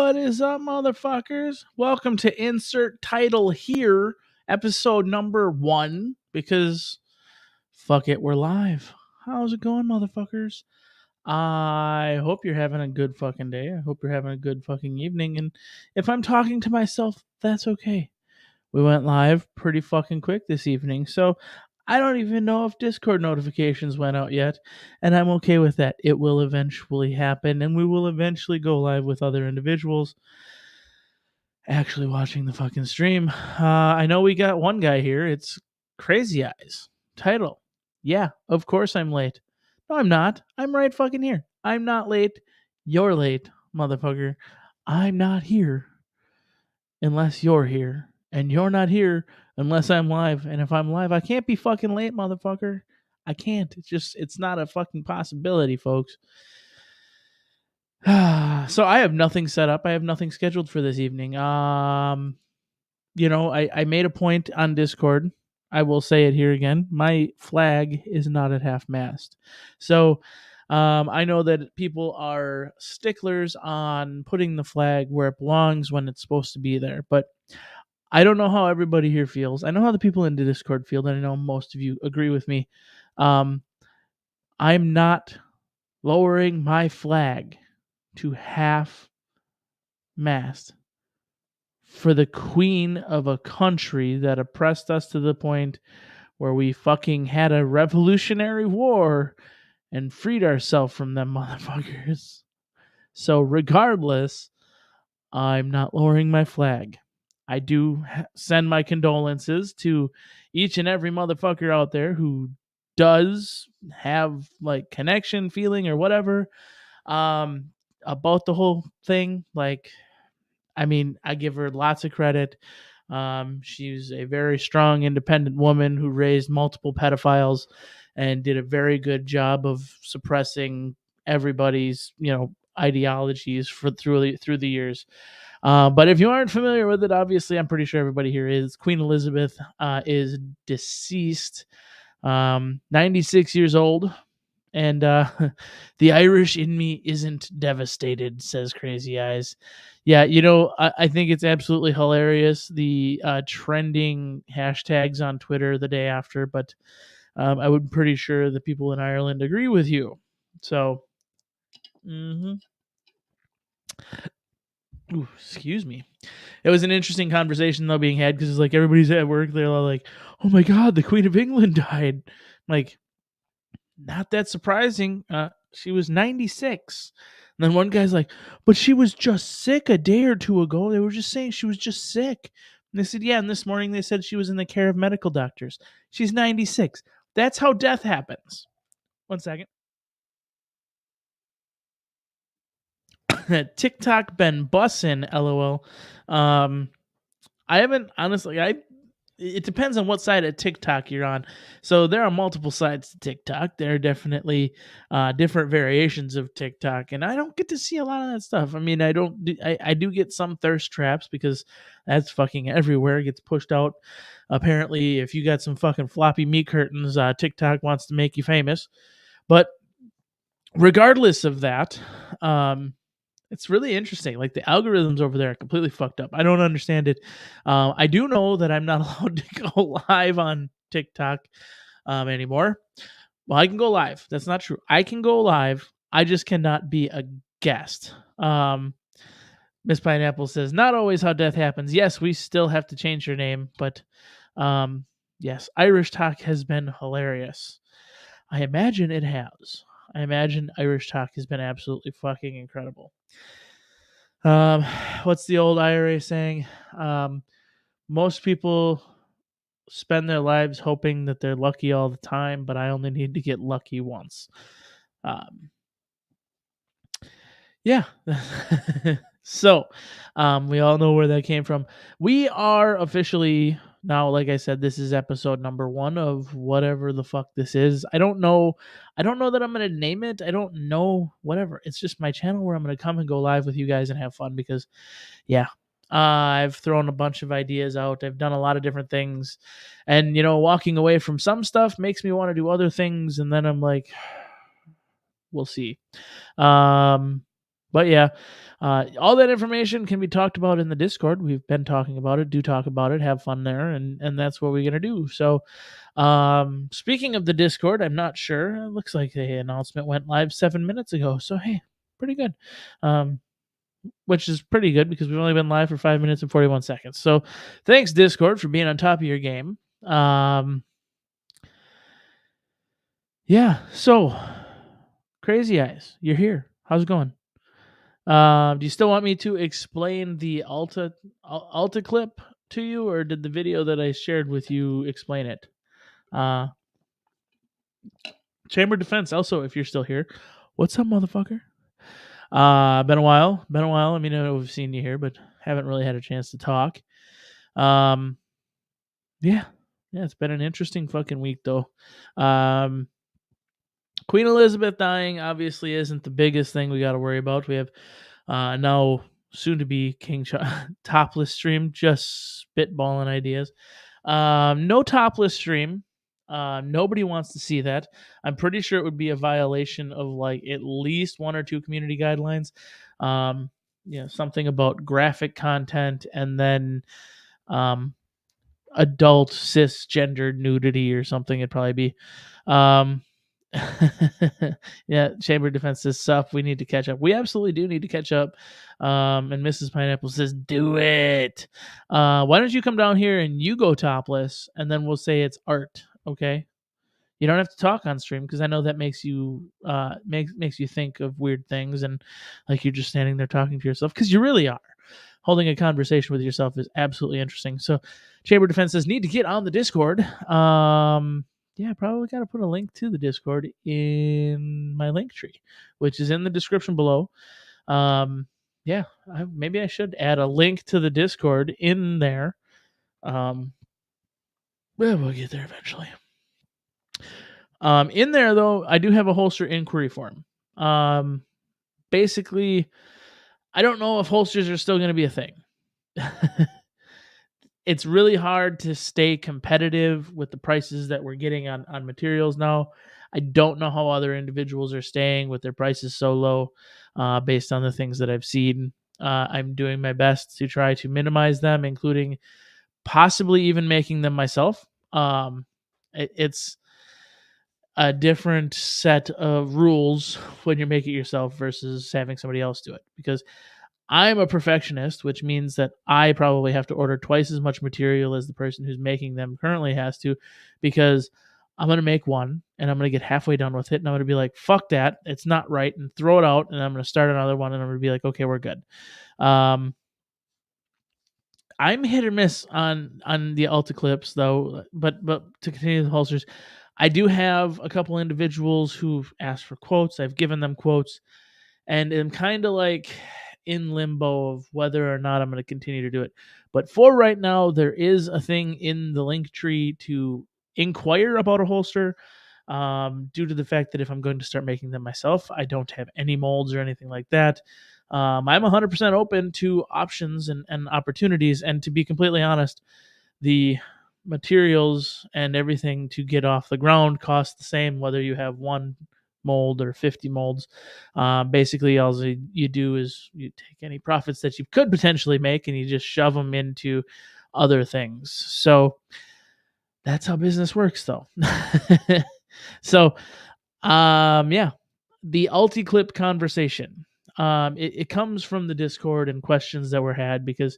What is up, motherfuckers? Welcome to Insert Title Here, episode number 1, because fuck it, we're live. How's it going, motherfuckers? I hope you're having a good fucking day. I hope you're having a good fucking evening. And if I'm talking to myself, that's okay. We went live pretty fucking quick this evening, so I don't even know if Discord notifications went out yet, and I'm okay with that. It will eventually happen, and we will eventually go live with other individuals actually watching the fucking stream. I know we got one guy here. It's Crazy Eyes. Title. Yeah, of course I'm late. No, I'm not. I'm right fucking here. I'm not late. You're late, motherfucker. I'm not here unless you're here. And you're not here unless I'm live. And if I'm live, I can't be fucking late, motherfucker. I can't. It's not a fucking possibility, folks. So I have nothing set up. I have nothing scheduled for this evening. I made a point on Discord. I will say it here again. My flag is not at half mast. So I know that people are sticklers on putting the flag where it belongs when it's supposed to be there. But I don't know how everybody here feels. I know how the people in the Discord feel, and I know most of you agree with me. I'm not lowering my flag to half mast for the queen of a country that oppressed us to the point where we fucking had a revolutionary war and freed ourselves from them motherfuckers. So regardless, I'm not lowering my flag. I do send my condolences to each and every motherfucker out there who does have like connection, feeling, or whatever about the whole thing. Like, I mean, I give her lots of credit. She's a very strong, independent woman who raised multiple pedophiles and did a very good job of suppressing everybody's, ideologies through the years. But if you aren't familiar with it, obviously, I'm pretty sure everybody here is. Queen Elizabeth is deceased, 96 years old. And the Irish in me isn't devastated, says Crazy Eyes. Yeah, I think it's absolutely hilarious, the trending hashtags on Twitter the day after, but I'm pretty sure the people in Ireland agree with you. So, Ooh, excuse me. It was an interesting conversation, though, being had, because it's like everybody's at work. They're all like, oh my God, the Queen of England died. Like, not that surprising. She was 96. And then one guy's like, but she was just sick a day or two ago. They were just saying she was just sick. And they said, yeah, and this morning they said she was in the care of medical doctors. She's 96. That's how death happens. 1 second. TikTok been bussin', LOL. I haven't, honestly, it depends on what side of TikTok you're on. So there are multiple sides to TikTok. There are definitely different variations of TikTok, and I don't get to see a lot of that stuff. I mean, I do get some thirst traps because that's fucking everywhere. It gets pushed out. Apparently, if you got some fucking floppy meat curtains, TikTok wants to make you famous. But regardless of that, it's really interesting. Like, the algorithms over there are completely fucked up. I don't understand it. I do know that I'm not allowed to go live on TikTok anymore. Well, I can go live. That's not true. I can go live. I just cannot be a guest. Miss Pineapple says, not always how death happens. Yes, we still have to change your name, but yes, Irish Talk has been hilarious. I imagine it has. I imagine Irish Talk has been absolutely fucking incredible. What's the old IRA saying? Most people spend their lives hoping that they're lucky all the time, but I only need to get lucky once. Yeah. So, we all know where that came from. We are officially now, like I said, this is episode number 1 of whatever the fuck this is. I don't know that I'm going to name it. I don't know, whatever. It's just my channel where I'm going to come and go live with you guys and have fun because, yeah, I've thrown a bunch of ideas out. I've done a lot of different things. And, walking away from some stuff makes me want to do other things. And then I'm like, we'll see. But yeah, all that information can be talked about in the Discord. We've been talking about it. Do talk about it. Have fun there, and that's what we're gonna do. So, speaking of the Discord, I'm not sure. It looks like the announcement went live 7 minutes ago. So hey, pretty good. Um, which is pretty good because we've only been live for 5 minutes and 41 seconds. So, thanks Discord for being on top of your game. Yeah. So, Crazy Eyes, you're here. How's it going? Do you still want me to explain the Alta clip to you, or did the video that I shared with you explain it? Uh, Chamber Defense. Also, if you're still here, what's up, motherfucker? Been a while. Been a while. I mean, I know we've seen you here, but haven't really had a chance to talk. Yeah, it's been an interesting fucking week though. Queen Elizabeth dying obviously isn't the biggest thing we got to worry about. We have now soon to be King topless stream, just spitballing ideas. No topless stream. Nobody wants to see that. I'm pretty sure it would be a violation of like at least one or two community guidelines. Something about graphic content and then adult cisgendered nudity or something. It'd probably be. Yeah, Chamber Defense says sup. We need to catch up. We absolutely do need to catch up. And Mrs. Pineapple says, do it. Why don't you come down here and you go topless, and then we'll say it's art. Okay. You don't have to talk on stream because I know that makes you makes you think of weird things and like you're just standing there talking to yourself because you really are. Holding a conversation with yourself is absolutely interesting. So, Chamber Defense says need to get on the Discord. Yeah, probably got to put a link to the Discord in my link tree, which is in the description below. Yeah, maybe I should add a link to the Discord in there. Well, we'll get there eventually. In there though, I do have a holster inquiry form. Basically, I don't know if holsters are still going to be a thing. It's really hard to stay competitive with the prices that we're getting on materials now. I don't know how other individuals are staying with their prices so low based on the things that I've seen. I'm doing my best to try to minimize them, including possibly even making them myself. It's a different set of rules when you make it yourself versus having somebody else do it, because I'm a perfectionist, which means that I probably have to order twice as much material as the person who's making them currently has to, because I'm going to make one and I'm going to get halfway done with it and I'm going to be like, fuck that, it's not right, and throw it out, and I'm going to start another one and I'm going to be like, okay, we're good. I'm hit or miss on the Alta clips though, but to continue the holsters, I do have a couple individuals who've asked for quotes. I've given them quotes, and I'm kind of like in limbo of whether or not I'm going to continue to do it. But for right now, there is a thing in the link tree to inquire about a holster, due to the fact that if I'm going to start making them myself, I don't have any molds or anything like that. I'm 100% open to options and opportunities. And to be completely honest, the materials and everything to get off the ground cost the same whether you have one mold or 50 molds. Basically, all you do is you take any profits that you could potentially make and you just shove them into other things. So that's how business works, though. So, yeah, the Alticlip conversation. It comes from the Discord and questions that were had because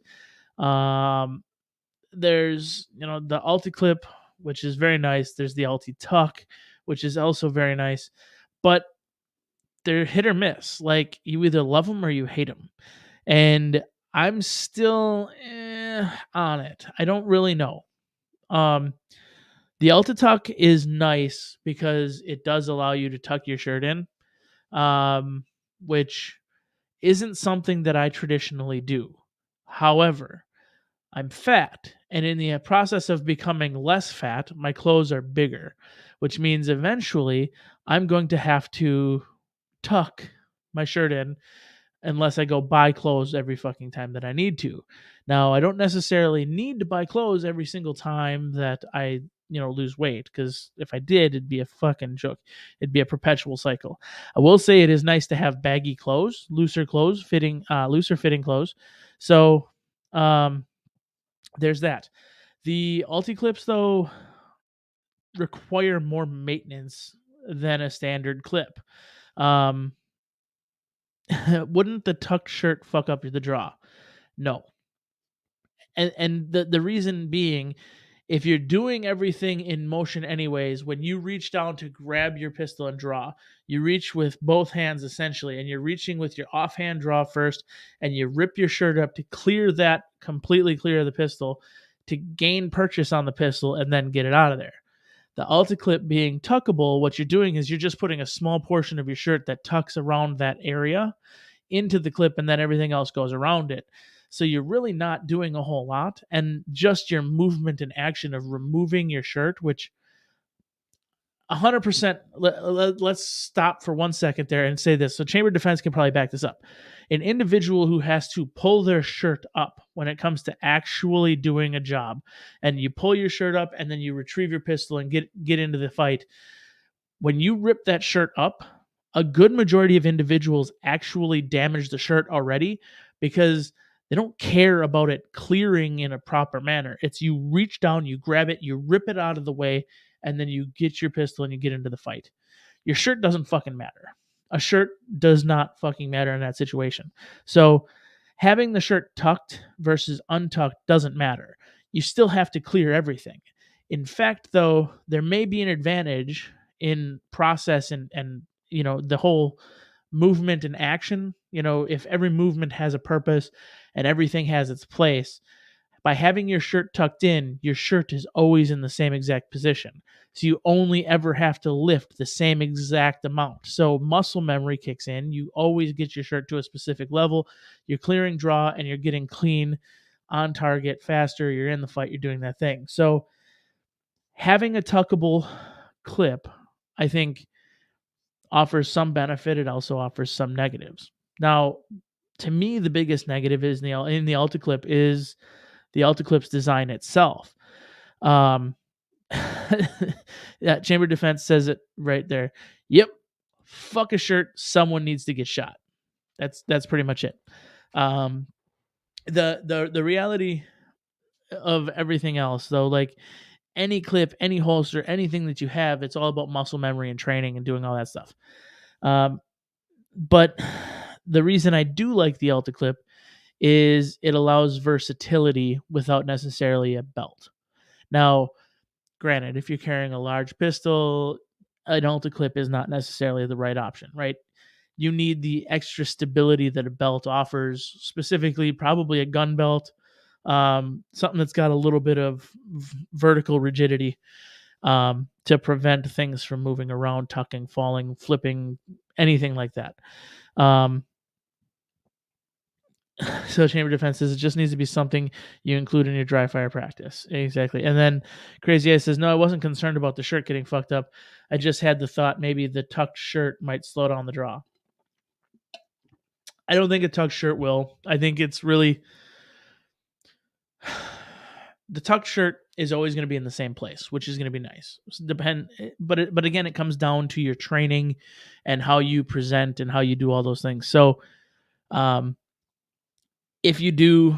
there's the Alticlip, which is very nice. There's the Altituck, which is also very nice, but they're hit or miss. Like you either love them or you hate them, and I'm still on it. I don't really know. The Altituck is nice because it does allow you to tuck your shirt in, which isn't something that I traditionally do. However, I'm fat, and in the process of becoming less fat, my clothes are bigger, which means eventually I'm going to have to tuck my shirt in unless I go buy clothes every fucking time that I need to. Now, I don't necessarily need to buy clothes every single time that I lose weight, because if I did, it'd be a fucking joke. It'd be a perpetual cycle. I will say it is nice to have baggy clothes, looser fitting clothes. So there's that. The Ulti clips though require more maintenance than a standard clip. Wouldn't the tucked shirt fuck up the draw? No. And the reason being, if you're doing everything in motion anyways, when you reach down to grab your pistol and draw, you reach with both hands essentially, and you're reaching with your offhand draw first, and you rip your shirt up to completely clear the pistol, to gain purchase on the pistol and then get it out of there. The Ulti clip being tuckable, what you're doing is you're just putting a small portion of your shirt that tucks around that area into the clip, and then everything else goes around it. So you're really not doing a whole lot, and just your movement and action of removing your shirt, which 100%, let's stop for 1 second there and say this. So Chamber Defense can probably back this up. An individual who has to pull their shirt up when it comes to actually doing a job, and you pull your shirt up and then you retrieve your pistol and get into the fight. When you rip that shirt up, a good majority of individuals actually damage the shirt already, because they don't care about it clearing in a proper manner. It's you reach down, you grab it, you rip it out of the way, and then you get your pistol and you get into the fight. Your shirt doesn't fucking matter. A shirt does not fucking matter in that situation. So having the shirt tucked versus untucked doesn't matter. You still have to clear everything. In fact, though, there may be an advantage in process and the whole movement and action. If every movement has a purpose and everything has its place, by having your shirt tucked in, your shirt is always in the same exact position. So you only ever have to lift the same exact amount. So muscle memory kicks in. You always get your shirt to a specific level. You're clearing draw and you're getting clean, on target, faster. You're in the fight. You're doing that thing. So having a tuckable clip, I think, offers some benefit. It also offers some negatives. Now, to me, the biggest negative is in the Ulti clip is the Ulti clip's design itself. Yeah, Chamber Defense says it right there. Yep, fuck a shirt. Someone needs to get shot. That's pretty much it. The reality of everything else, though, like any clip, any holster, anything that you have, it's all about muscle memory and training and doing all that stuff. But the reason I do like the Ulti clip is it allows versatility without necessarily a belt. Now, granted, if you're carrying a large pistol, an Ulti clip is not necessarily the right option, right? You need the extra stability that a belt offers, specifically probably a gun belt, something that's got a little bit of vertical rigidity, to prevent things from moving around, tucking, falling, flipping, anything like that. So Chamber Defense says it just needs to be something you include in your dry fire practice. Exactly. And then Crazy Eye says, no, I wasn't concerned about the shirt getting fucked up. I just had the thought maybe the tucked shirt might slow down the draw. I don't think a tucked shirt will. I think it's really... the tucked shirt is always going to be in the same place, which is going to be nice. But again, it comes down to your training and how you present and how you do all those things. So, if you do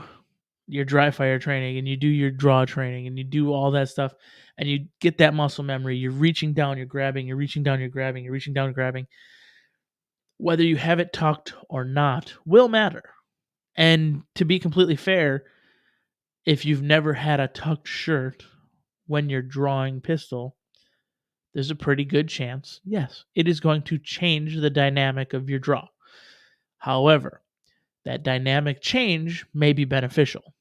your dry fire training and you do your draw training and you do all that stuff and you get that muscle memory, you're reaching down, you're grabbing, you're reaching down, you're grabbing, you're reaching down, grabbing, whether you have it tucked or not will matter. And to be completely fair, if you've never had a tucked shirt when you're drawing pistol, there's a pretty good chance, yes, it is going to change the dynamic of your draw. However, that dynamic change may be beneficial,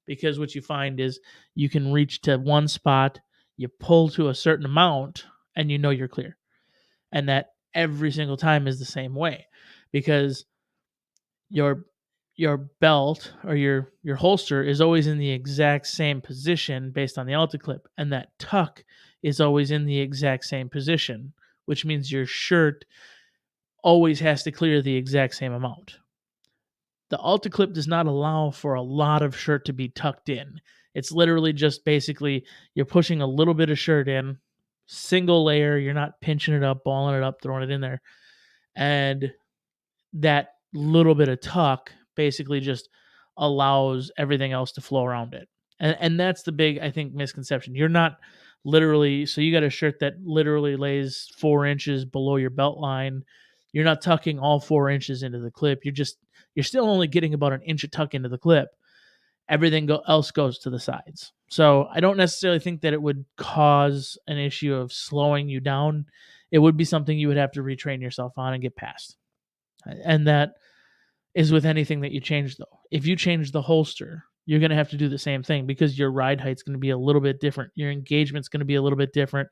because what you find is you can reach to one spot, you pull to a certain amount, and you know you're clear. And that every single time is the same way, because your belt or your holster is always in the exact same position based on the Ulti clip, and that tuck is always in the exact same position, which means your shirt always has to clear the exact same amount. The Ulti clip does not allow for a lot of shirt to be tucked in. It's literally just basically you're pushing a little bit of shirt in, single layer. You're not pinching it up, balling it up, throwing it in there. And that little bit of tuck basically just allows everything else to flow around it. And that's the big, I think, misconception. You're not literally, so you got a shirt that literally lays 4 inches below your belt line. You're not tucking all 4 inches into the clip. You're still only getting about an inch of tuck into the clip. Everything else goes to the sides. So I don't necessarily think that it would cause an issue of slowing you down. It would be something you would have to retrain yourself on and get past. And that is with anything that you change, though. If you change the holster, you're going to have to do the same thing because your ride height's going to be a little bit different. Your engagement's going to be a little bit different.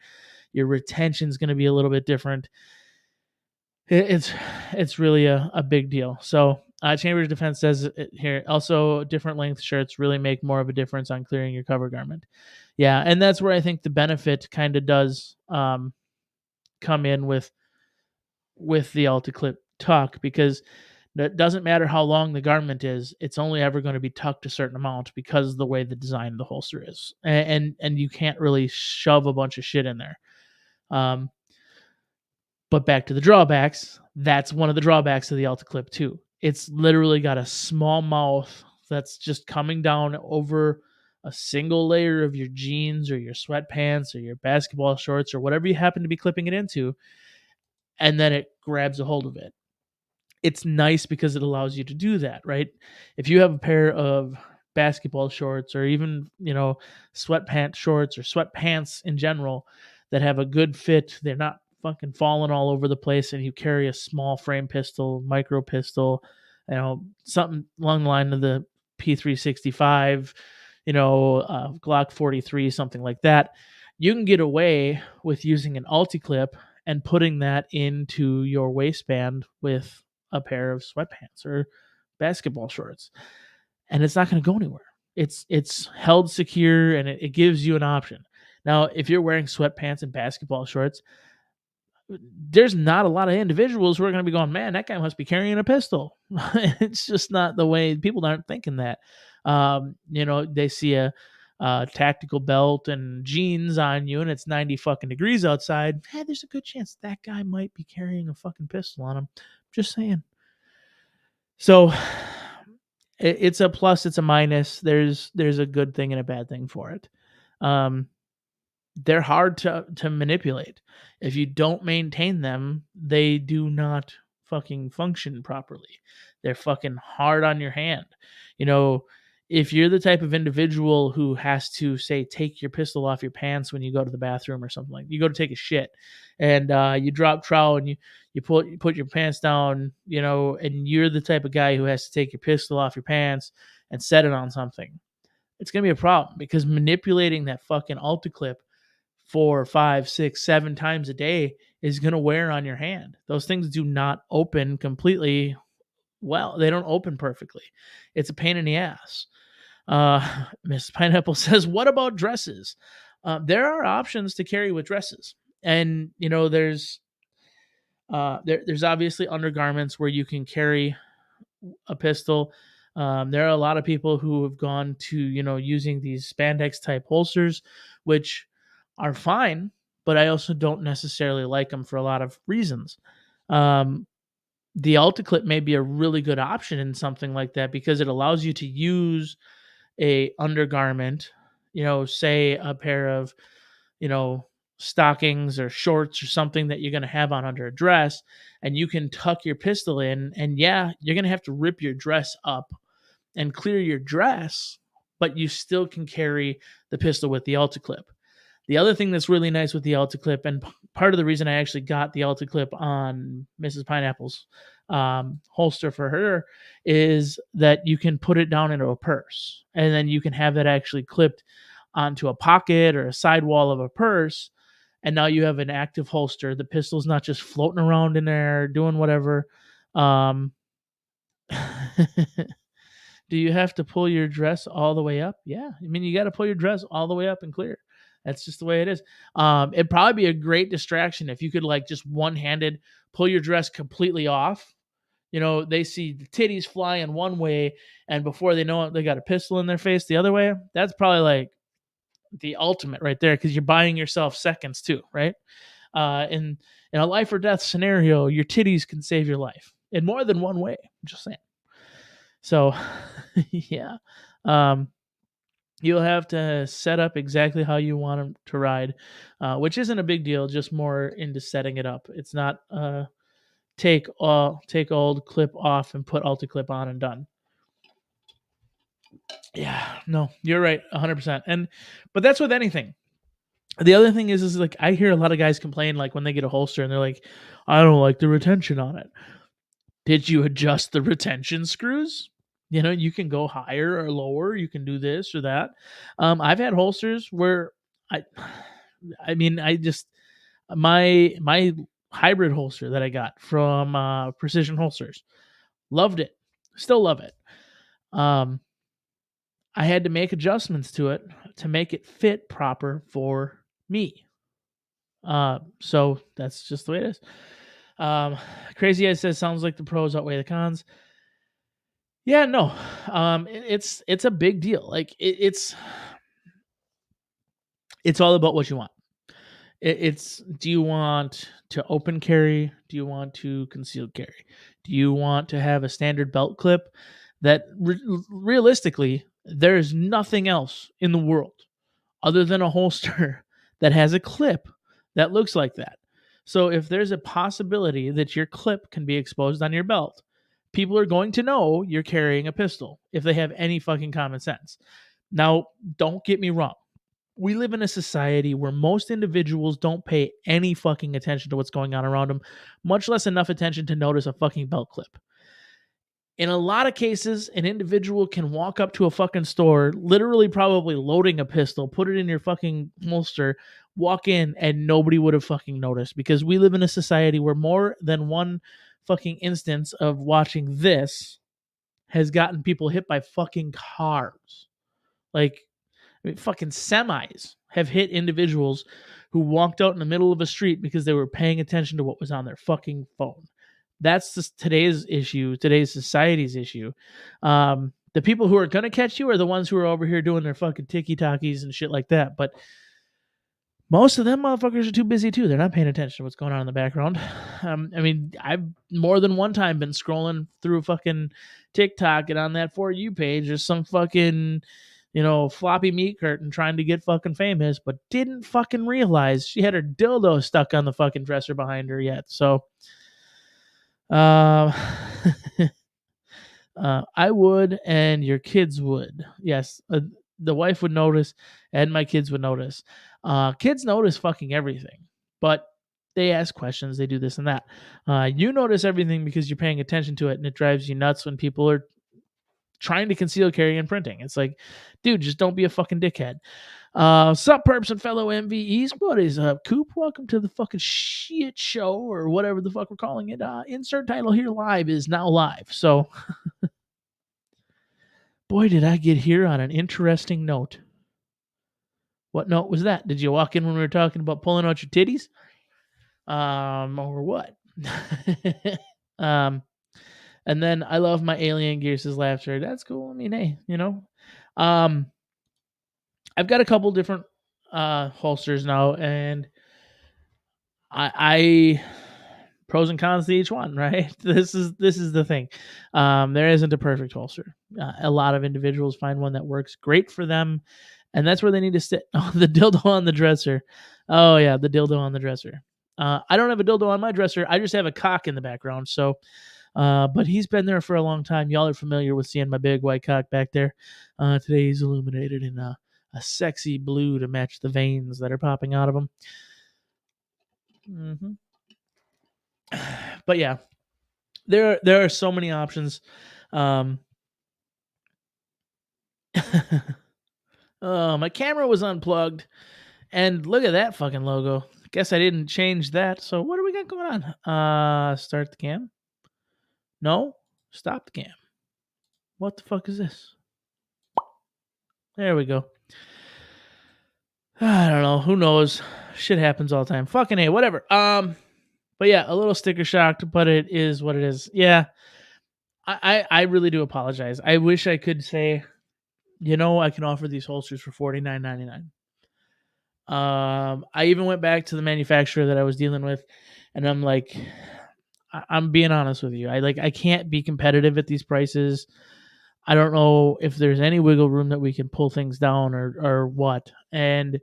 Your retention's going to be a little bit different. It's really a big deal. So Chambers Defense says here, also different length shirts really make more of a difference on clearing your cover garment. Yeah, and that's where I think the benefit kind of does come in with the Ulticlip tuck, because it doesn't matter how long the garment is, it's only ever going to be tucked a certain amount because of the way the design of the holster is. And you can't really shove a bunch of shit in there. But back to the drawbacks, that's one of the drawbacks of the Ulticlip too. It's literally got a small mouth that's just coming down over a single layer of your jeans or your sweatpants or your basketball shorts or whatever you happen to be clipping it into, and then it grabs a hold of it. It's nice because it allows you to do that, right? If you have a pair of basketball shorts or even, sweatpants shorts or sweatpants in general that have a good fit, they're not fucking falling all over the place, and you carry a small frame pistol, micro pistol, something along the line of the P365, Glock 43, something like that, you can get away with using an Ulticlip and putting that into your waistband with a pair of sweatpants or basketball shorts, and it's not going to go anywhere. It's held secure, and it gives you an option. Now, if you're wearing sweatpants and basketball shorts, there's not a lot of individuals who are going to be going, man, that guy must be carrying a pistol. It's just not the way. People aren't thinking that. They see a tactical belt and jeans on you and it's 90 fucking degrees outside. Hey, there's a good chance that guy might be carrying a fucking pistol on him. Just saying. So it's a plus, it's a minus. There's a good thing and a bad thing for it. They're hard to manipulate. If you don't maintain them, they do not fucking function properly. They're fucking hard on your hand. If you're the type of individual who has to, say, take your pistol off your pants when you go to the bathroom or something, like you go to take a shit and you drop trowel and you put your pants down, and you're the type of guy who has to take your pistol off your pants and set it on something, it's going to be a problem, because manipulating that fucking Ulticlip 4, 5, 6, 7 times a day is going to wear on your hand. Those things do not open completely well. They don't open perfectly. It's a pain in the ass. Miss Pineapple says, what about dresses? There are options to carry with dresses. And, there's obviously undergarments where you can carry a pistol. There are a lot of people who have gone to, using these spandex type holsters, which are fine, but I also don't necessarily like them for a lot of reasons. The Ulticlip may be a really good option in something like that because it allows you to use a undergarment, say a pair of, stockings or shorts or something that you're going to have on under a dress, and you can tuck your pistol in, and yeah, you're going to have to rip your dress up and clear your dress, but you still can carry the pistol with the Ulticlip. The other thing that's really nice with the Ulticlip, and part of the reason I actually got the Ulticlip on Mrs. Pineapple's holster for her, is that you can put it down into a purse, and then you can have that actually clipped onto a pocket or a sidewall of a purse, and now you have an active holster. The pistol's not just floating around in there doing whatever. Do you have to pull your dress all the way up? Yeah, I mean, you got to pull your dress all the way up and clear. That's just the way it is. It'd probably be a great distraction if you could, like, just one-handed pull your dress completely off, they see the titties flying one way, and before they know it, they got a pistol in their face the other way. That's probably like the ultimate right there, because you're buying yourself seconds too, right? In a life or death scenario, your titties can save your life in more than one way. I'm just saying. So, yeah. You'll have to set up exactly how you want them to ride, which isn't a big deal, just more into setting it up. It's not take old clip off and put Alta clip on and done. Yeah, no, you're right, 100%. But that's with anything. The other thing is like I hear a lot of guys complain like when they get a holster and they're like, I don't like the retention on it. Did you adjust the retention screws? You can go higher or lower. You can do this or that. I've had holsters where I mean, I just my hybrid holster that I got from Precision Holsters, loved it, still love it. I had to make adjustments to it to make it fit proper for me. So that's just the way it is. Crazy Eyes says sounds like the pros outweigh the cons. Yeah, no. It's a big deal. Like it's all about what you want. It's do you want to open carry? Do you want to concealed carry? Do you want to have a standard belt clip that realistically there's nothing else in the world other than a holster that has a clip that looks like that. So if there's a possibility that your clip can be exposed on your belt, people are going to know you're carrying a pistol if they have any fucking common sense. Now, don't get me wrong. We live in a society where most individuals don't pay any fucking attention to what's going on around them, much less enough attention to notice a fucking belt clip. In a lot of cases, an individual can walk up to a fucking store, literally probably loading a pistol, put it in your fucking holster, walk in, and nobody would have fucking noticed, because we live in a society where more than one fucking instance of watching this has gotten people hit by fucking cars. Like, fucking semis have hit individuals who walked out in the middle of a street because they were paying attention to what was on their fucking phone. That's just today's issue, today's society's issue. The people who are going to catch you are the ones who are over here doing their fucking tiki-takis and shit like that. But most of them motherfuckers are too busy too. They're not paying attention to what's going on in the background. I mean, I've more than one time been scrolling through fucking TikTok, and on that For You page there's some fucking, floppy meat curtain trying to get fucking famous, but didn't fucking realize she had her dildo stuck on the fucking dresser behind her yet. So, I would, and your kids would. Yes, the wife would notice, and my kids would notice. Kids notice fucking everything, but they ask questions. They do this and that. You notice everything because you're paying attention to it, and it drives you nuts when people are trying to conceal carry and printing. It's like, dude, just don't be a fucking dickhead. Sup, perps and fellow MVEs? What is up, Coop? Welcome to the fucking shit show, or whatever the fuck we're calling it. Insert title here live is now live. So, boy, did I get here on an interesting note. What note was that? Did you walk in when we were talking about pulling out your titties? Or what? And then I love my Alien Gears' laughter. That's cool. I mean, hey, I've got a couple different holsters now, and I pros and cons to each one, right? This is the thing. There isn't a perfect holster. A lot of individuals find one that works great for them, and that's where they need to sit. Oh, the dildo on the dresser. Oh yeah, the dildo on the dresser. I don't have a dildo on my dresser. I just have a cock in the background. So, but he's been there for a long time. Y'all are familiar with seeing my big white cock back there. Today he's illuminated in a sexy blue to match the veins that are popping out of him. Mm-hmm. But yeah, there are so many options. Oh, my camera was unplugged, and look at that fucking logo. Guess I didn't change that. So what do we got going on? Start the cam. No, stop the cam. What the fuck is this? There we go. I don't know. Who knows? Shit happens all the time. Fucking A, whatever. But yeah, a little sticker shocked, but it is what it is. Yeah. I really do apologize. I wish I could say, I can offer these holsters for $49.99. I even went back to the manufacturer that I was dealing with, and I'm like, I'm being honest with you. I can't be competitive at these prices. I don't know if there's any wiggle room that we can pull things down or what. And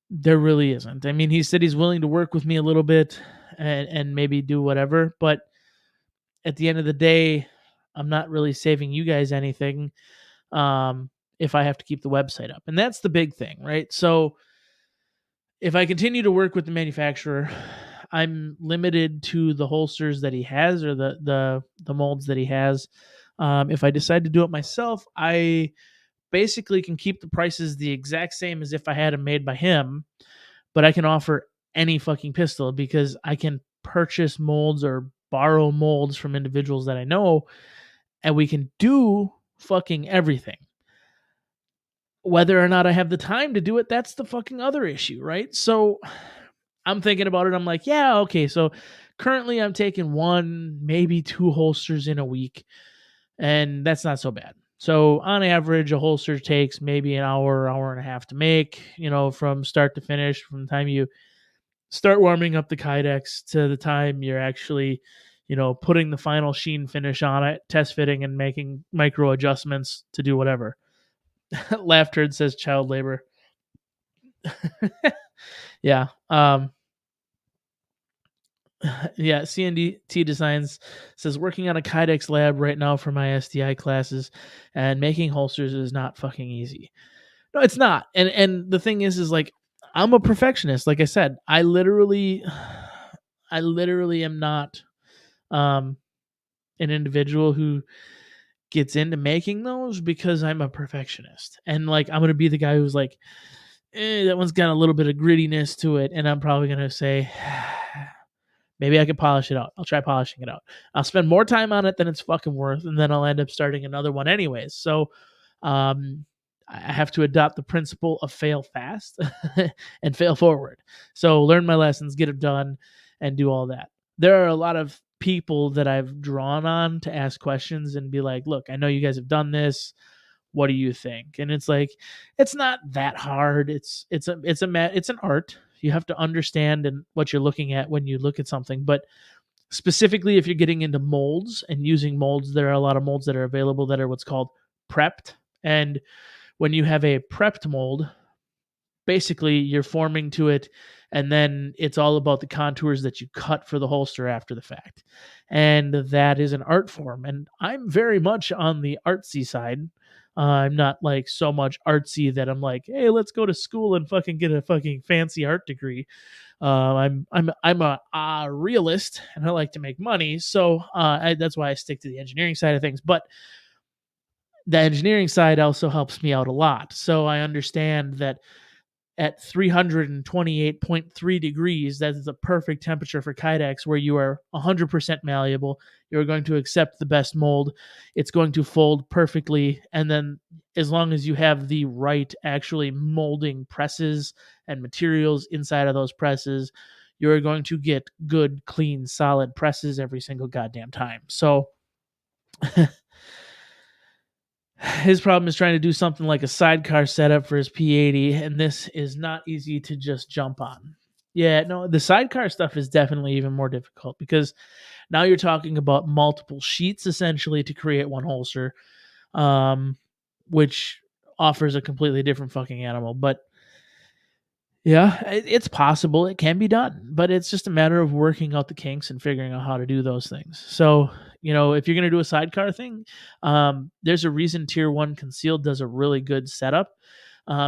there really isn't. I mean, he said he's willing to work with me a little bit and maybe do whatever, but at the end of the day, I'm not really saving you guys anything if I have to keep the website up. And that's the big thing, right? So if I continue to work with the manufacturer, I'm limited to the holsters that he has or the molds that he has. If I decide to do it myself, I basically can keep the prices the exact same as if I had them made by him, but I can offer any fucking pistol because I can purchase molds or borrow molds from individuals that I know, and we can do fucking everything. Whether or not I have the time to do it, that's the fucking other issue, right? So I'm thinking about it. I'm like, yeah, okay. So currently I'm taking one, maybe two holsters in a week, and that's not so bad. So on average, a holster takes maybe an hour, hour and a half to make, from start to finish, from the time you start warming up the Kydex to the time you're actually, putting the final sheen finish on it, test fitting and making micro adjustments to do whatever. Laugh turd says child labor. Yeah. Yeah, CNDT Designs says working on a Kydex lab right now for my SDI classes, and making holsters is not fucking easy. No, it's not. And the thing is like I'm a perfectionist. Like I said, I literally am not um an individual who gets into making those because I'm a perfectionist. And like I'm gonna be the guy who's like, that one's got a little bit of grittiness to it, and I'm probably gonna say maybe I could polish it out. I'll try polishing it out. I'll spend more time on it than it's fucking worth, and then I'll end up starting another one anyways. So, I have to adopt the principle of fail fast and fail forward. So, learn my lessons, get them done, and do all that. There are a lot of people that I've drawn on to ask questions and be like, "Look, I know you guys have done this. What do you think?" And it's like, it's not that hard. It's an art. You have to understand and what you're looking at when you look at something. But specifically, if you're getting into molds and using molds, there are a lot of molds that are available that are what's called prepped. And when you have a prepped mold, basically you're forming to it, and then it's all about the contours that you cut for the holster after the fact. And that is an art form, and I'm very much on the artsy side. I'm not like so much artsy that I'm like, hey, let's go to school and fucking get a fucking fancy art degree. I'm a realist, and I like to make money, so that's why I stick to the engineering side of things. But the engineering side also helps me out a lot, so I understand that at 328.3 degrees, that is the perfect temperature for Kydex, where you are 100% malleable. You're going to accept the best mold. It's going to fold perfectly. And then, as long as you have the right actually molding presses and materials inside of those presses, you're going to get good, clean, solid presses every single goddamn time. So, his problem is trying to do something like a sidecar setup for his P80, and this is not easy to just jump on. Yeah, no, the sidecar stuff is definitely even more difficult because now you're talking about multiple sheets essentially to create one holster, which offers a completely different fucking animal. But yeah, it's possible. It can be done, but it's just a matter of working out the kinks and figuring out how to do those things. So, if you're going to do a sidecar thing, there's a reason Tier 1 Concealed does a really good setup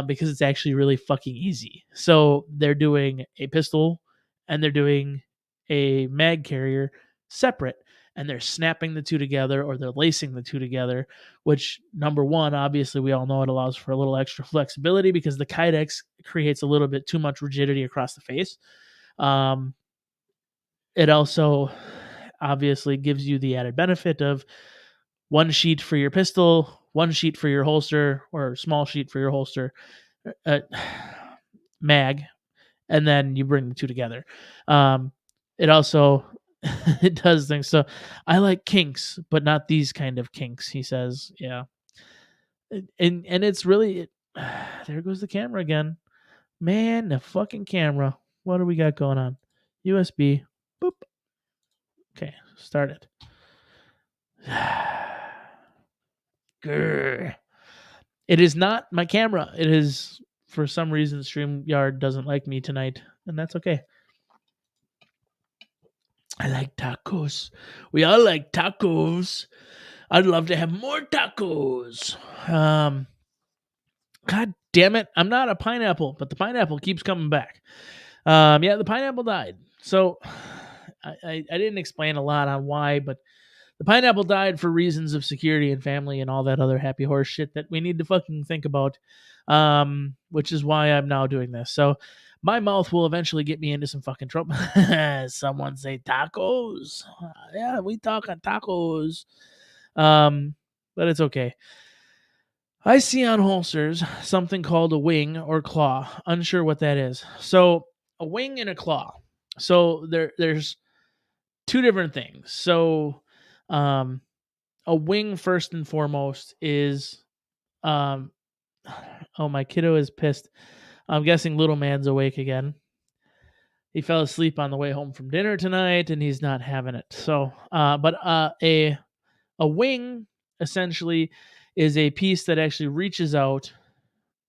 because it's actually really fucking easy. So, they're doing a pistol and they're doing a mag carrier separate, and they're snapping the two together or they're lacing the two together, which, number one, obviously we all know it allows for a little extra flexibility because the Kydex creates a little bit too much rigidity across the face. It also obviously gives you the added benefit of one sheet for your pistol, one sheet for your holster, or small sheet for your holster, mag, and then you bring the two together. It also It does things. So I like kinks, but not these kind of kinks, he says. Yeah. And it's really there goes the camera again. Man, the fucking camera. What do we got going on? USB. Boop. Okay, start it. Grr. It is not my camera. It is, for some reason, StreamYard doesn't like me tonight, and that's okay. I like tacos. We all like tacos. I'd love to have more tacos. God damn it. I'm not a pineapple, but the pineapple keeps coming back. Yeah, the pineapple died. So I didn't explain a lot on why, but the pineapple died for reasons of security and family and all that other happy horse shit that we need to fucking think about. Which is why I'm now doing this. So my mouth will eventually get me into some fucking trouble. Someone say tacos. Yeah, we talking tacos. But it's okay. I see on holsters something called a wing or claw. Unsure what that is. So a wing and a claw. So there's two different things. So um a wing first and foremost is um oh, my kiddo is pissed. I'm guessing little man's awake again. He fell asleep on the way home from dinner tonight and he's not having it. So but a wing essentially is a piece that actually reaches out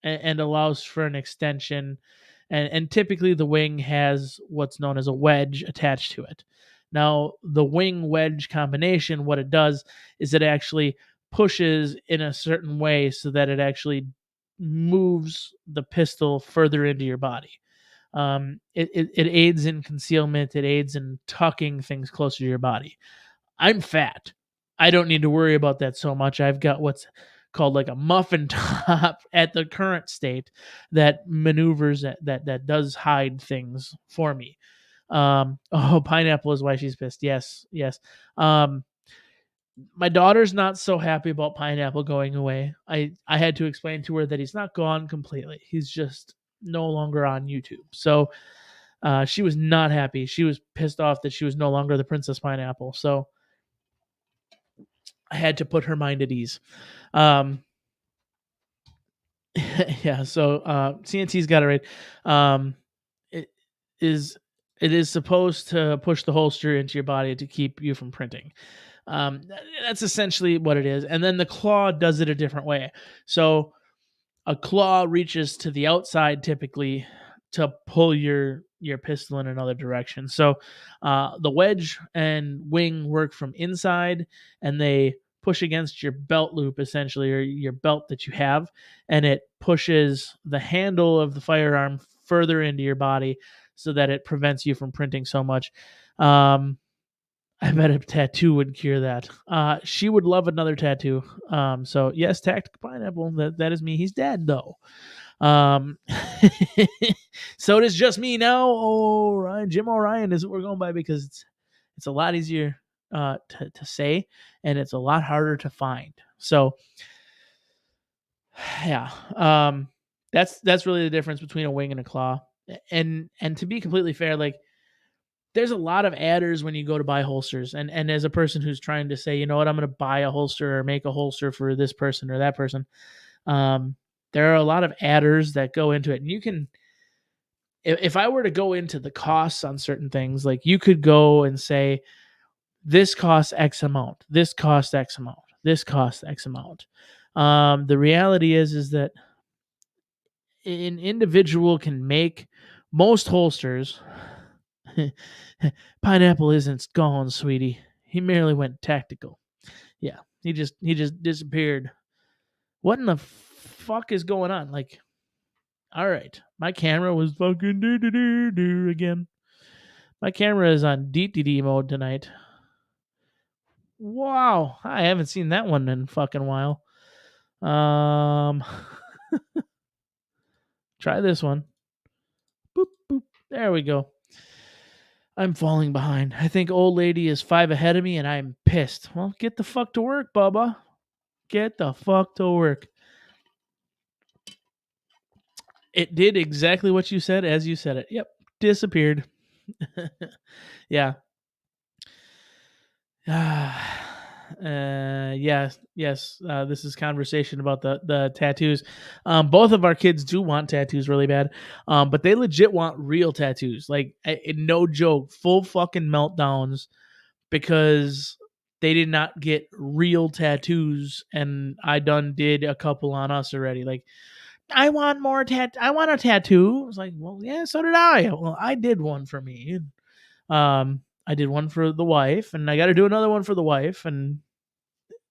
and allows for an extension. And typically the wing has what's known as a wedge attached to it. Now, the wing wedge combination, what it does is it actually pushes in a certain way so that it actually moves the pistol further into your body. It aids in concealment, it aids in tucking things closer to your body. I'm fat. I don't need to worry about that so much. I've got what's called like a muffin top at the current state that maneuvers that does hide things for me. Oh, pineapple is why she's pissed. Yes, yes. My daughter's not so happy about pineapple going away. I had to explain to her that he's not gone completely. He's just no longer on YouTube. So she was not happy. She was pissed off that she was no longer the Princess Pineapple. So I had to put her mind at ease. Yeah, so CNC's got it right. It is it is supposed to push the holster into your body to keep you from printing. That's essentially what it is. And then the claw does it a different way. So a claw reaches to the outside typically to pull your pistol in another direction. So the wedge and wing work from inside, and they push against your belt loop essentially, or your belt that you have, and it pushes the handle of the firearm further into your body so that it prevents you from printing so much. I bet a tattoo would cure that. She would love another tattoo. So yes, Tactical Pineapple. That is me. He's dead though. Um, so it is just me now. Orion, Jim Orion is what we're going by because it's a lot easier to say, and it's a lot harder to find. So yeah, that's really the difference between a wing and a claw. And to be completely fair, like there's a lot of adders when you go to buy holsters. And as a person who's trying to say, you know what, I'm going to buy a holster or make a holster for this person or that person, there are a lot of adders that go into it. And you can, if I were to go into the costs on certain things, like you could go and say, this costs X amount, this costs X amount, this costs X amount. The reality is that an individual can make most holsters. Pineapple isn't gone, sweetie. He merely went tactical. Yeah, he just disappeared. What in the fuck is going on? Like, all right, my camera was fucking do again. My camera is on DTD mode tonight. Wow, I haven't seen that one in fucking while. Try this one. Boop boop. There we go. I'm falling behind. I think old lady is 5 ahead of me and I'm pissed. Well, get the fuck to work, Bubba. Get the fuck to work. It did exactly what you said as you said it. Yep. Disappeared. Yeah. Yes, yes. This is conversation about the tattoos. Both of our kids do want tattoos really bad, but they legit want real tattoos. Like, no joke, full fucking meltdowns because they did not get real tattoos, and I done did a couple on us already. Like, I want more I want a tattoo. It's like, well, yeah, so did I. Well, I did one for me. I did one for the wife, and I got to do another one for the wife, and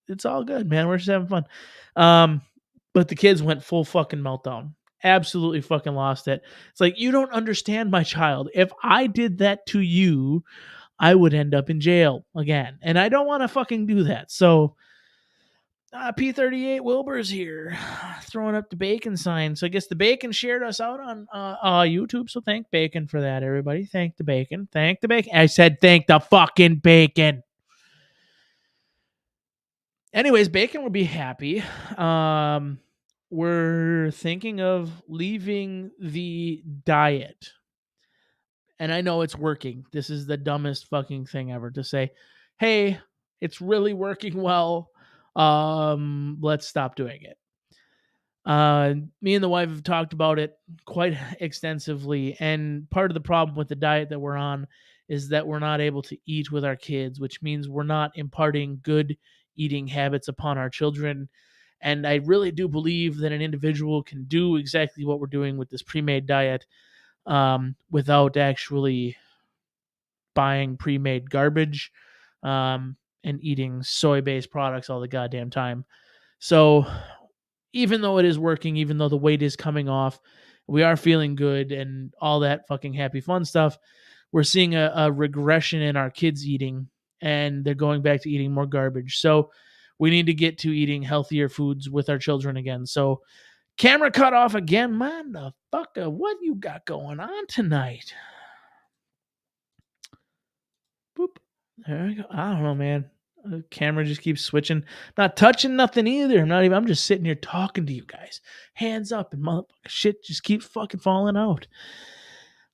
it's all good, man. We're just having fun. Um, but the kids went full fucking meltdown. Absolutely fucking lost it. It's like, you don't understand, my child. If I did that to you, I would end up in jail again, and I don't want to fucking do that. So P38 Wilbur's here, throwing up the bacon sign. So I guess the bacon shared us out on YouTube. So thank bacon for that, everybody. Thank the bacon. Thank the bacon. I said thank the fucking bacon. Anyways, bacon would be happy. We're thinking of leaving the diet, and I know it's working. This is the dumbest fucking thing ever to say. Hey, it's really working well. Let's stop doing it. Me and the wife have talked about it quite extensively, and part of the problem with the diet that we're on is that we're not able to eat with our kids, which means we're not imparting good eating habits upon our children. And I really do believe that an individual can do exactly what we're doing with this pre-made diet, without actually buying pre-made garbage, and eating soy-based products all the goddamn time. So even though it is working, even though the weight is coming off, we are feeling good and all that fucking happy fun stuff. We're seeing a regression in our kids eating, and they're going back to eating more garbage. So we need to get to eating healthier foods with our children again. So camera cut off again. Motherfucker, what you got going on tonight? Boop. There we go. I don't know, man. The camera just keeps switching. Not touching nothing either. I'm just sitting here talking to you guys. Hands up, and motherfucker shit just keeps fucking falling out.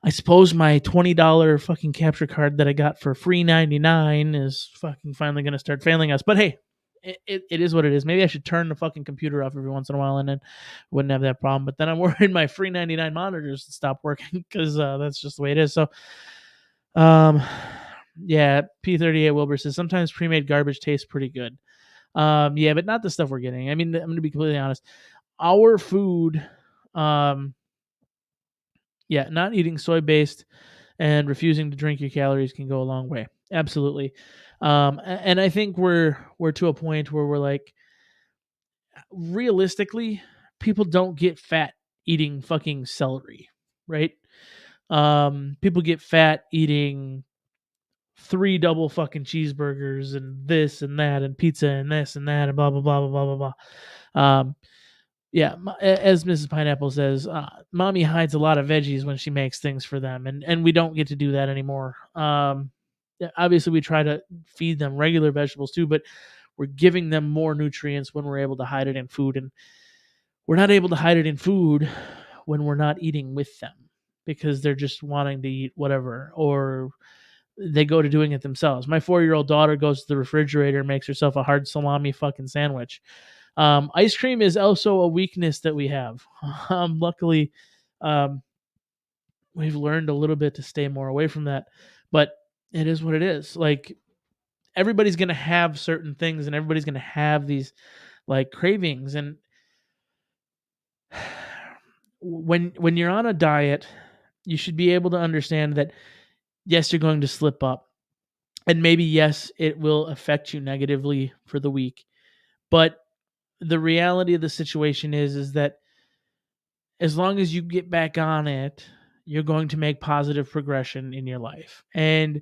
I suppose my $20 fucking capture card that I got for free 99 is fucking finally gonna start failing us. But hey, it is what it is. Maybe I should turn the fucking computer off every once in a while, and then wouldn't have that problem. But then I'm worried my free 99 monitors stop working because that's just the way it is. So, um, yeah, P38 Wilbur says sometimes pre-made garbage tastes pretty good. Yeah, but not the stuff we're getting. I mean, I'm gonna be completely honest. Our food, yeah, not eating soy-based and refusing to drink your calories can go a long way. Absolutely. And I think we're to a point where we're like, realistically, people don't get fat eating fucking celery, right? People get fat eating 3 double fucking cheeseburgers and this and that and pizza and this and that and blah blah blah blah blah blah blah. Yeah, as Mrs. Pineapple says, mommy hides a lot of veggies when she makes things for them, and we don't get to do that anymore. Yeah, obviously, we try to feed them regular vegetables too, but we're giving them more nutrients when we're able to hide it in food, and we're not able to hide it in food when we're not eating with them because they're just wanting to eat whatever, or they go to doing it themselves. My 4-year-old daughter goes to the refrigerator and makes herself a hard salami fucking sandwich. Ice cream is also a weakness that we have. Luckily, um, we've learned a little bit to stay more away from that, but it is what it is. Like, everybody's gonna have certain things, and everybody's gonna have these like cravings. And when you're on a diet, you should be able to understand that yes, you're going to slip up, and maybe yes, it will affect you negatively for the week, but the reality of the situation is that as long as you get back on it, you're going to make positive progression in your life. And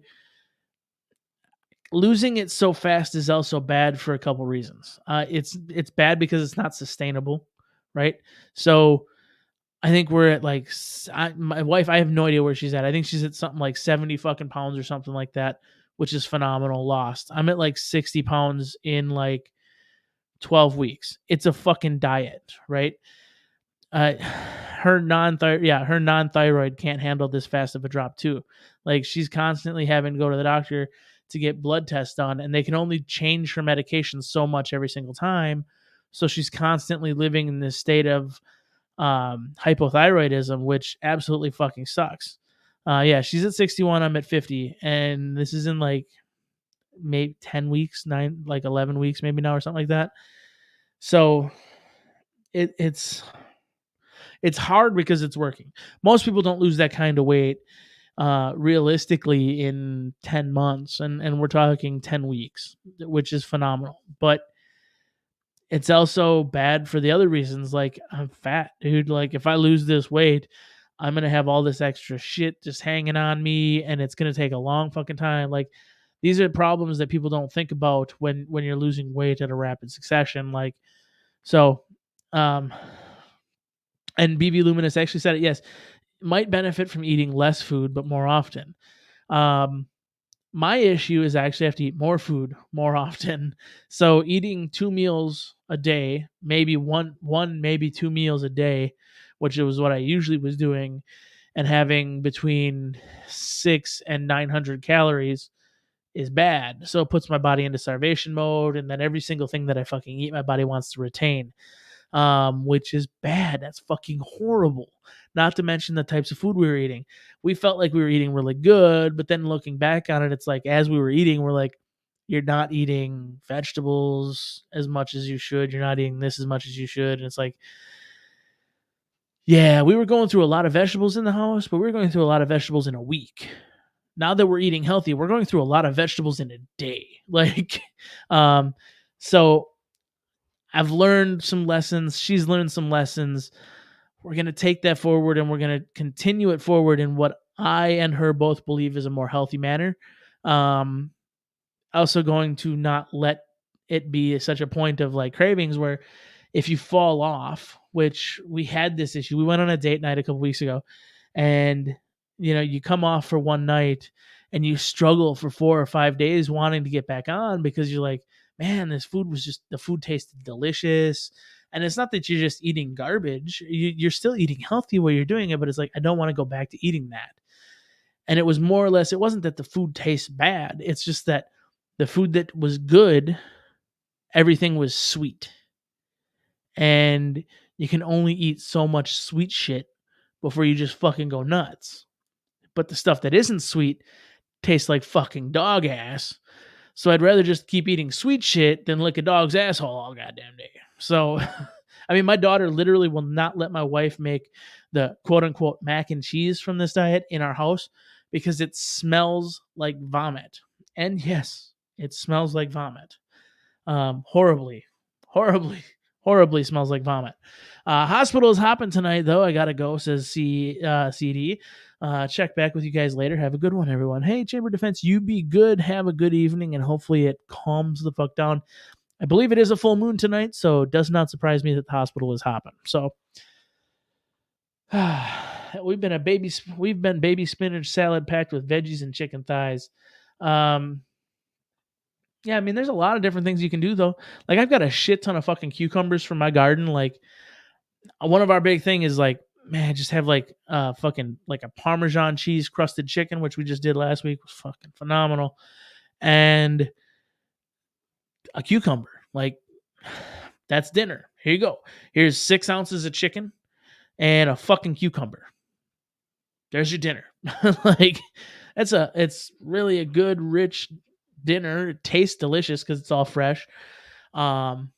losing it so fast is also bad for a couple reasons. It's bad because it's not sustainable, right? So I think we're at like my wife. I have no idea where she's at. I think she's at something like 70 fucking pounds or something like that, which is phenomenal. Lost. I'm at like 60 pounds in like 12 weeks. It's a fucking diet, right? Her non-thyroid can't handle this fast of a drop too. Like, she's constantly having to go to the doctor to get blood tests done, and they can only change her medication so much every single time. So she's constantly living in this state of hypothyroidism, which absolutely fucking sucks. Yeah, she's at 61. I'm at 50, and this is in like maybe 10 weeks, 11 weeks, maybe now or something like that. So it's hard because it's working. Most people don't lose that kind of weight realistically in 10 months, and we're talking 10 weeks, which is phenomenal. But it's also bad for the other reasons. Like, I'm fat, dude. Like, if I lose this weight, I'm gonna have all this extra shit just hanging on me, and it's gonna take a long fucking time. Like, these are problems that people don't think about when you're losing weight at a rapid succession. Like, so, um, and BB Luminous actually said it. Yes, might benefit from eating less food but more often. My issue is I actually have to eat more food more often. So eating 2 meals a day, maybe one maybe 2 meals a day, which was what I usually was doing, and having between 6 and 900 calories is bad. So it puts my body into starvation mode, and then every single thing that I fucking eat, my body wants to retain, which is bad. That's fucking horrible. Not to mention the types of food we were eating. We felt like we were eating really good, but then looking back on it, it's like as we were eating, we're like, you're not eating vegetables as much as you should. You're not eating this as much as you should. And it's like, yeah, we were going through a lot of vegetables in the house, but we were going through a lot of vegetables in a week. Now that we're eating healthy, we're going through a lot of vegetables in a day. Like, so I've learned some lessons. She's learned some lessons. We're going to take that forward, and we're going to continue it forward in what I and her both believe is a more healthy manner. Also going to not let it be such a point of like cravings where if you fall off, which we had this issue. We went on a date night a couple weeks ago, and you come off for one night and you struggle for 4 or 5 days wanting to get back on because you're like, man, the food tasted delicious. And it's not that you're just eating garbage. You're still eating healthy while you're doing it, but it's like, I don't want to go back to eating that. And it was more or less, it wasn't that the food tastes bad. It's just that the food that was good, everything was sweet. And you can only eat so much sweet shit before you just fucking go nuts. But the stuff that isn't sweet tastes like fucking dog ass. So I'd rather just keep eating sweet shit than lick a dog's asshole all goddamn day. So, I mean, my daughter literally will not let my wife make the quote unquote mac and cheese from this diet in our house because it smells like vomit. And yes, it smells like vomit. Horribly, horribly smells like vomit. Hospital is hopping tonight, though. I gotta go, says CD. Check back with you guys later. Have a good one, everyone. Hey, Chamber Defense, you be good. Have a good evening, and hopefully it calms the fuck down. I believe it is a full moon tonight, so it does not surprise me that the hospital is hopping. So we've been baby spinach salad packed with veggies and chicken thighs. Yeah, I mean, there's a lot of different things you can do, though. Like, I've got a shit ton of fucking cucumbers from my garden. Like, one of our big thing is like, man, just have like fucking like a Parmesan cheese crusted chicken, which we just did last week. It was fucking phenomenal. And a cucumber. Like, that's dinner. Here you go. Here's 6 ounces of chicken and a fucking cucumber. There's your dinner. Like, it's really a good, rich dinner. It tastes delicious because it's all fresh. And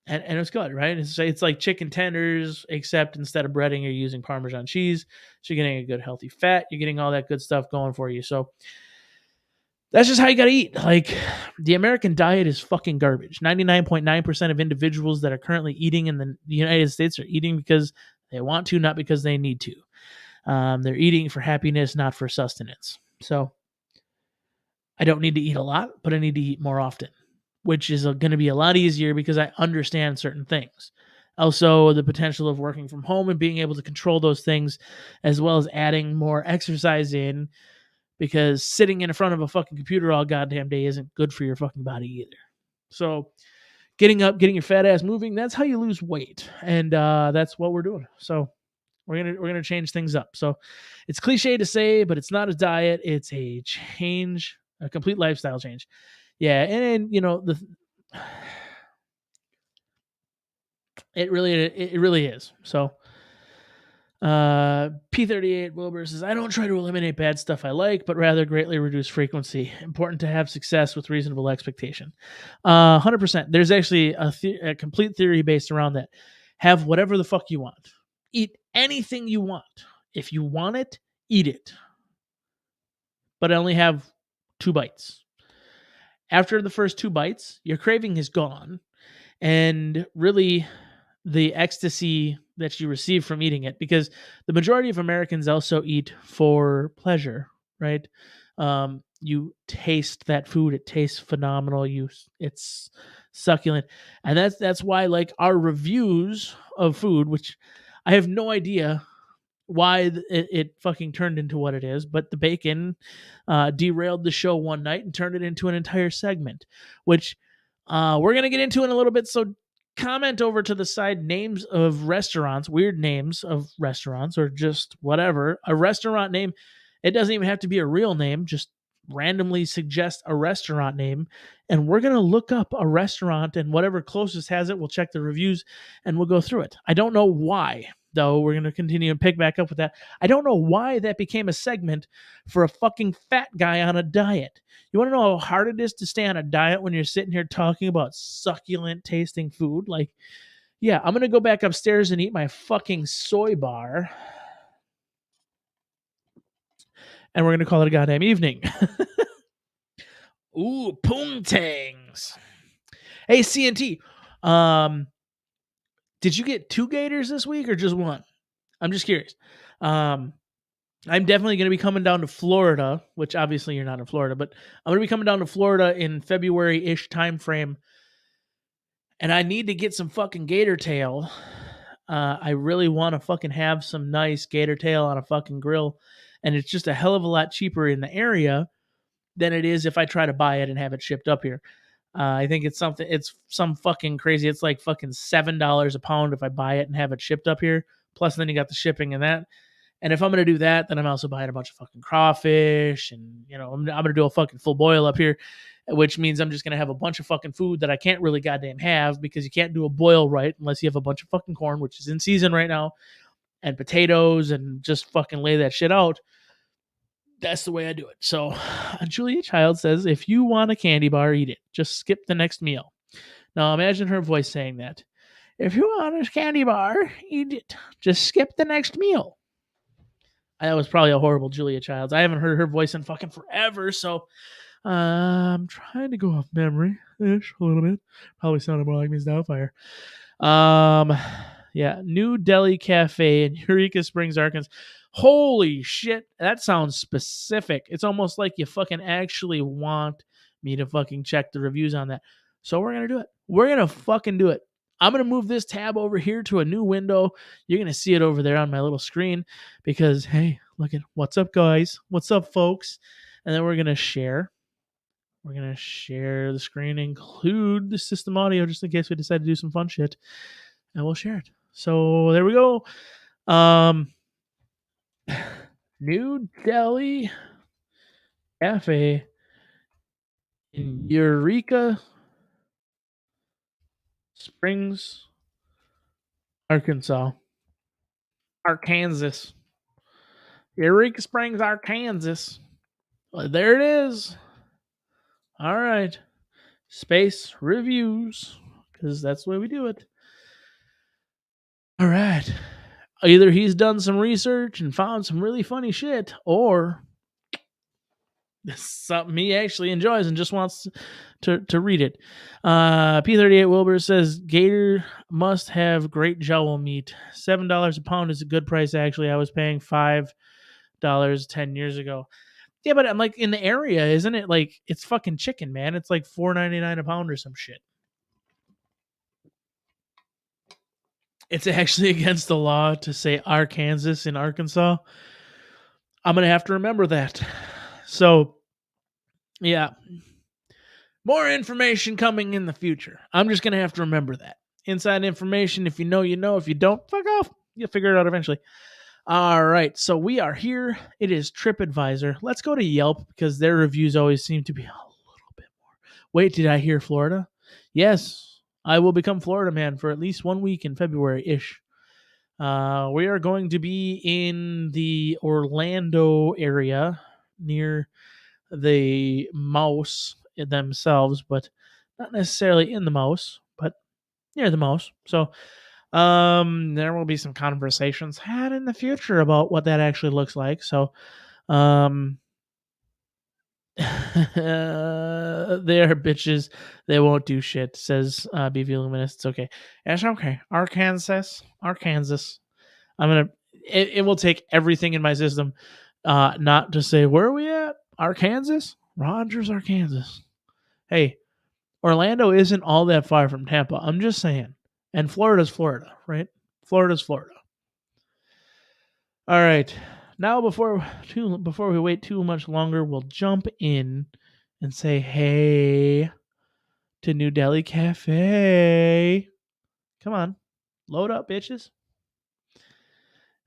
it's good, right? It's like chicken tenders, except instead of breading, you're using Parmesan cheese. So you're getting a good healthy fat. You're getting all that good stuff going for you. So that's just how you got to eat. Like, the American diet is fucking garbage. 99.9% of individuals that are currently eating in the United States are eating because they want to, not because they need to. They're eating for happiness, not for sustenance. So I don't need to eat a lot, but I need to eat more often, which is going to be a lot easier because I understand certain things. Also, the potential of working from home and being able to control those things, as well as adding more exercise in, because sitting in front of a fucking computer all goddamn day isn't good for your fucking body either. So getting up, getting your fat ass moving, that's how you lose weight. And that's what we're doing. So we're gonna change things up. So it's cliche to say, but it's not a diet, it's a change a complete lifestyle change. Yeah, and it really is. So P38 Wilbur says, I don't try to eliminate bad stuff I like, but rather greatly reduce frequency. Important to have success with reasonable expectation. 100%. There's actually a complete theory based around that. Have whatever the fuck you want. Eat anything you want. If you want it, eat it. But only have 2 bites. After the first 2 bites, your craving is gone. And really, the ecstasy that you receive from eating it, because the majority of Americans also eat for pleasure, right? You taste that food; it tastes phenomenal. It's succulent, and that's why, like, our reviews of food, which I have no idea why it fucking turned into what it is, but the bacon derailed the show one night and turned it into an entire segment, which we're gonna get into in a little bit. So comment over to the side names of restaurants, weird names of restaurants, or just whatever. A restaurant name, it doesn't even have to be a real name, just randomly suggest a restaurant name, and we're going to look up a restaurant, and whatever closest has it, we'll check the reviews and we'll go through it. I don't know why, though. We're going to continue and pick back up with that. I don't know why that became a segment for a fucking fat guy on a diet. You want to know how hard it is to stay on a diet when you're sitting here talking about succulent tasting food? Like, yeah, I'm going to go back upstairs and eat my fucking soy bar. And we're going to call it a goddamn evening. Ooh, poontangs. Hey, CNT. Did you get 2 gators this week or just 1? I'm just curious. I'm definitely going to be coming down to Florida, which obviously you're not in Florida, but I'm going to be coming down to Florida in February-ish time frame, and I need to get some fucking gator tail. I really want to fucking have some nice gator tail on a fucking grill, and it's just a hell of a lot cheaper in the area than it is if I try to buy it and have it shipped up here. I think it's some fucking crazy. It's like fucking $7 a pound if I buy it and have it shipped up here. Plus, then you got the shipping and that. And if I'm going to do that, then I'm also buying a bunch of fucking crawfish. And, I'm going to do a fucking full boil up here, which means I'm just going to have a bunch of fucking food that I can't really goddamn have, because you can't do a boil right unless you have a bunch of fucking corn, which is in season right now, and potatoes, and just fucking lay that shit out. That's the way I do it. So Julia Child says, if you want a candy bar, eat it. Just skip the next meal. Now imagine her voice saying that. If you want a candy bar, eat it. Just skip the next meal. That was probably a horrible Julia Childs. I haven't heard her voice in fucking forever, so I'm trying to go off memory-ish a little bit. Probably sounded more like Ms. Doubtfire. Yeah, New Delhi Cafe in Eureka Springs, Arkansas. Holy shit, that sounds specific. It's almost like you fucking actually want me to fucking check the reviews on that. So we're going to do it. We're going to fucking do it. I'm going to move this tab over here to a new window. You're going to see it over there on my little screen because, hey, look at what's up, guys. What's up, folks? And then we're going to share. We're going to share the screen, include the system audio just in case we decide to do some fun shit, and we'll share it. So there we go. New Delhi Cafe in Eureka Springs, Arkansas. Arkansas. Eureka Springs, Arkansas. Well, there it is. All right. Space reviews, because that's the way we do it. All right. Either he's done some research and found some really funny shit, or this is something he actually enjoys and just wants to read it. P38 Wilbur says, Gator must have great jowl meat. $7 a pound is a good price, actually. I was paying $5 10 years ago. Yeah, but I'm like, in the area, isn't it? Like, it's fucking chicken, man. It's like $4.99 a pound or some shit. It's actually against the law to say Arkansas in Arkansas. I'm going to have to remember that. So, yeah. More information coming in the future. I'm just going to have to remember that. Inside information, if you know, you know. If you don't, fuck off. You'll figure it out eventually. All right, so we are here. It is TripAdvisor. Let's go to Yelp because their reviews always seem to be a little bit more. Wait, did I hear Florida? Yes, I will become Florida man for at least 1 week in February ish. We are going to be in the Orlando area near the mouse themselves, but not necessarily in the mouse, but near the mouse. So there will be some conversations had in the future about what that actually looks like. So um they are bitches. They won't do shit, says BV Luminous. It's okay. It's okay. Arkansas. I'm gonna it will take everything in my system not to say where are we at? Arkansas? Rogers, Arkansas. Hey, Orlando isn't all that far from Tampa. I'm just saying. And Florida's Florida, right? Florida's Florida. All right. Now before we wait too much longer, we'll jump in and say hey to New Delhi Cafe. Come on. Load up, bitches.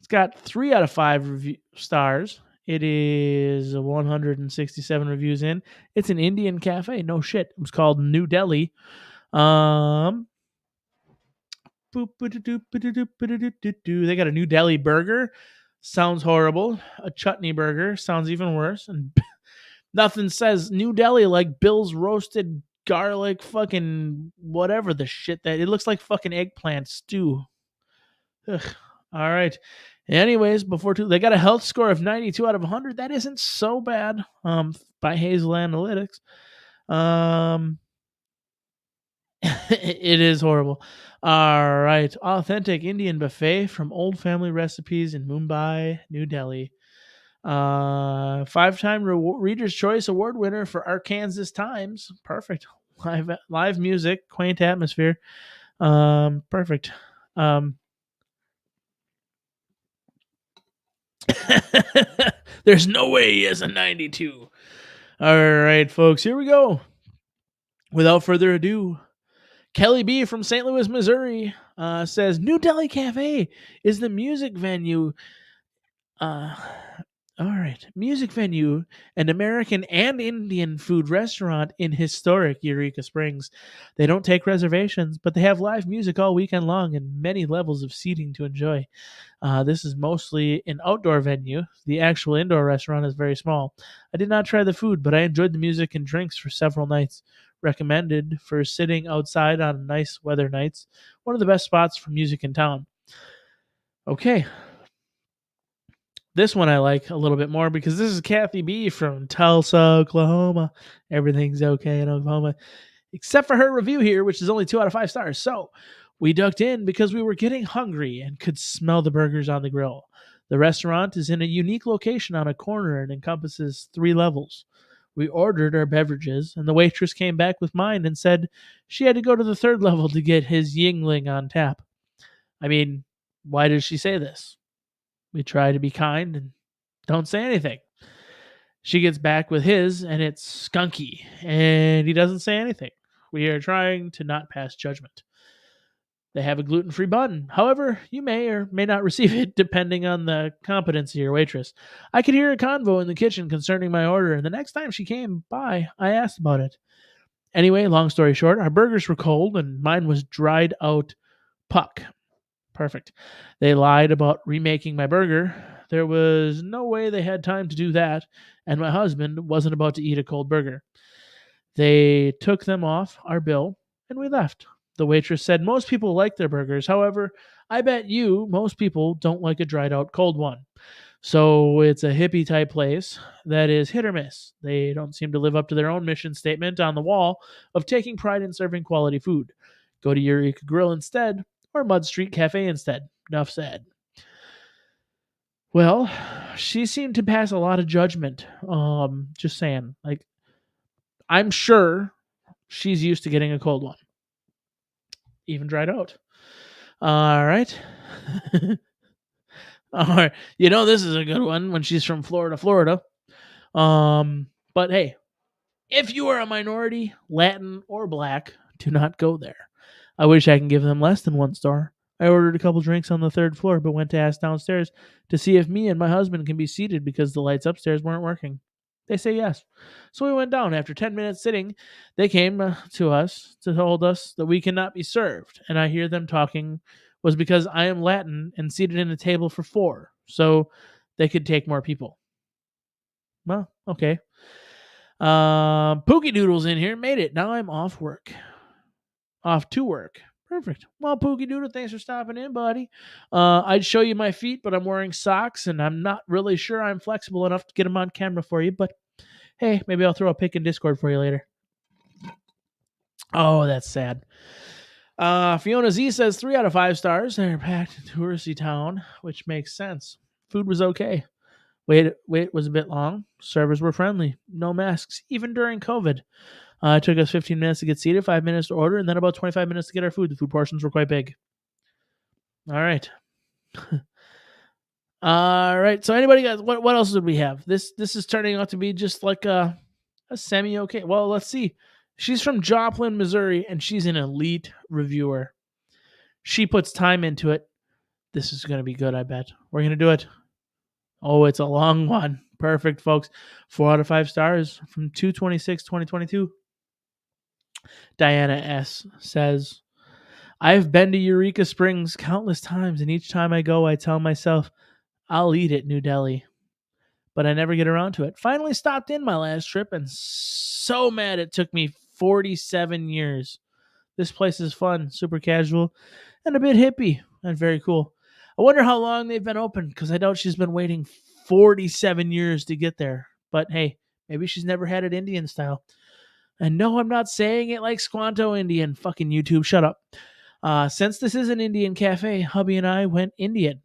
It's got 3 out of 5 stars. It is 167 reviews in. It's an Indian cafe. No shit. It was called New Delhi. They got a New Delhi burger. Sounds horrible. A chutney burger sounds even worse. And nothing says New Delhi like Bill's roasted garlic fucking whatever the shit that it looks like fucking eggplant stew. Ugh. All right. Anyways, they got a health score of 92 out of 100. That isn't so bad. By Hazel Analytics. It is horrible. All right. Authentic Indian buffet from Old Family Recipes in Mumbai, New Delhi. 5-time Reader's Choice Award winner for Arkansas Times. Perfect. Live music, quaint atmosphere. Perfect. There's no way he has a 92. All right, folks, here we go. Without further ado, Kelly B from St. Louis, Missouri says New Delhi Cafe is the music venue. All right. Music venue, an American and Indian food restaurant in historic Eureka Springs. They don't take reservations, but they have live music all weekend long and many levels of seating to enjoy. This is mostly an outdoor venue. The actual indoor restaurant is very small. I did not try the food, but I enjoyed the music and drinks for several nights. Recommended for sitting outside on nice weather nights. One of the best spots for music in town. Okay. This one I like a little bit more because this is Kathy B from Tulsa, Oklahoma. Everything's okay in Oklahoma, except for her review here, which is only 2 out of 5 stars. So we ducked in because we were getting hungry and could smell the burgers on the grill. The restaurant is in a unique location on a corner and encompasses 3 levels. We ordered our beverages, and the waitress came back with mine and said she had to go to the 3rd level to get his Yingling on tap. I mean, why did she say this? We try to be kind and don't say anything. She gets back with his, and it's skunky, and he doesn't say anything. We are trying to not pass judgment. They have a gluten-free bun. However, you may or may not receive it depending on the competency of your waitress. I could hear a convo in the kitchen concerning my order, and the next time she came by, I asked about it. Anyway, long story short, our burgers were cold, and mine was dried out puck. Perfect. They lied about remaking my burger. There was no way they had time to do that, and my husband wasn't about to eat a cold burger. They took them off our bill, and we left. The waitress said most people like their burgers. However, I bet most people don't like a dried out cold one. So it's a hippie type place that is hit or miss. They don't seem to live up to their own mission statement on the wall of taking pride in serving quality food. Go to Eureka Grill instead, or Mud Street Cafe instead. Enough said. Well, she seemed to pass a lot of judgment. Just saying. Like, I'm sure she's used to getting a cold one. Even dried out. All right. All right. You know this is a good one when she's from Florida. But hey, if you are a minority, Latin, or black, do not go there. I wish I can give them less than 1 star. I ordered a couple drinks on the third floor, but went to ask downstairs to see if me and my husband can be seated because the lights upstairs weren't working. They say yes. So we went down. After 10 minutes sitting, they came to us to told us that we cannot be served. And I hear them talking was because I am Latin and seated in a table for 4. So they could take more people. Well, okay. Pookie Doodle's in here. Made it. Now I'm off work. Off to work. Perfect. Well, Pookie Doodle, thanks for stopping in, buddy. I'd show you my feet, but I'm wearing socks, and I'm not really sure I'm flexible enough to get them on camera for you. But hey, maybe I'll throw a pic in Discord for you later. Oh, that's sad. Fiona Z says 3 out of 5 stars. They're packed in touristy town, which makes sense. Food was okay. Wait was a bit long. Servers were friendly. No masks, even during COVID. It took us 15 minutes to get seated, 5 minutes to order, and then about 25 minutes to get our food. The food portions were quite big. All right. All right. So anybody got what else did we have? This is turning out to be just like a semi okay. Well, let's see. She's from Joplin, Missouri, and she's an elite reviewer. She puts time into it. This is going to be good, I bet. We're going to do it. Oh, it's a long one. Perfect, folks. 4 out of 5 stars from 2/26/2022. Diana S. says, I've been to Eureka Springs countless times, and each time I go, I tell myself, I'll eat at New Delhi. But I never get around to it. Finally stopped in my last trip, and so mad it took me 47 years. This place is fun, super casual, and a bit hippie, and very cool. I wonder how long they've been open, because I doubt she's been waiting 47 years to get there. But hey, maybe she's never had it Indian style. And no, I'm not saying it like Squanto Indian. Fucking YouTube, shut up. Since this is an Indian cafe, hubby and I went Indian.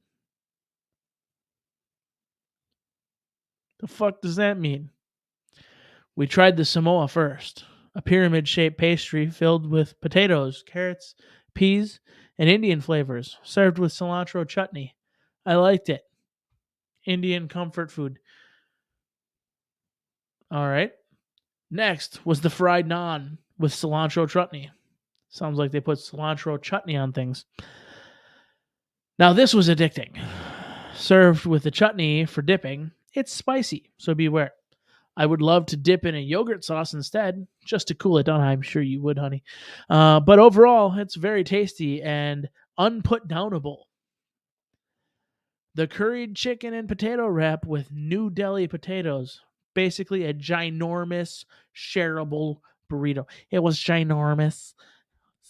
The fuck does that mean? We tried the Samoa first, a pyramid-shaped pastry filled with potatoes, carrots, peas, and Indian flavors, served with cilantro chutney. I liked it. Indian comfort food. All right. Next was the fried naan with cilantro chutney. Sounds like they put cilantro chutney on things. Now, this was addicting. Served with the chutney for dipping, it's spicy, so beware. I would love to dip in a yogurt sauce instead, just to cool it down. I'm sure you would, honey. But overall, it's very tasty and unputdownable. The curried chicken and potato wrap with New Delhi potatoes. Basically a ginormous, shareable burrito. It was ginormous.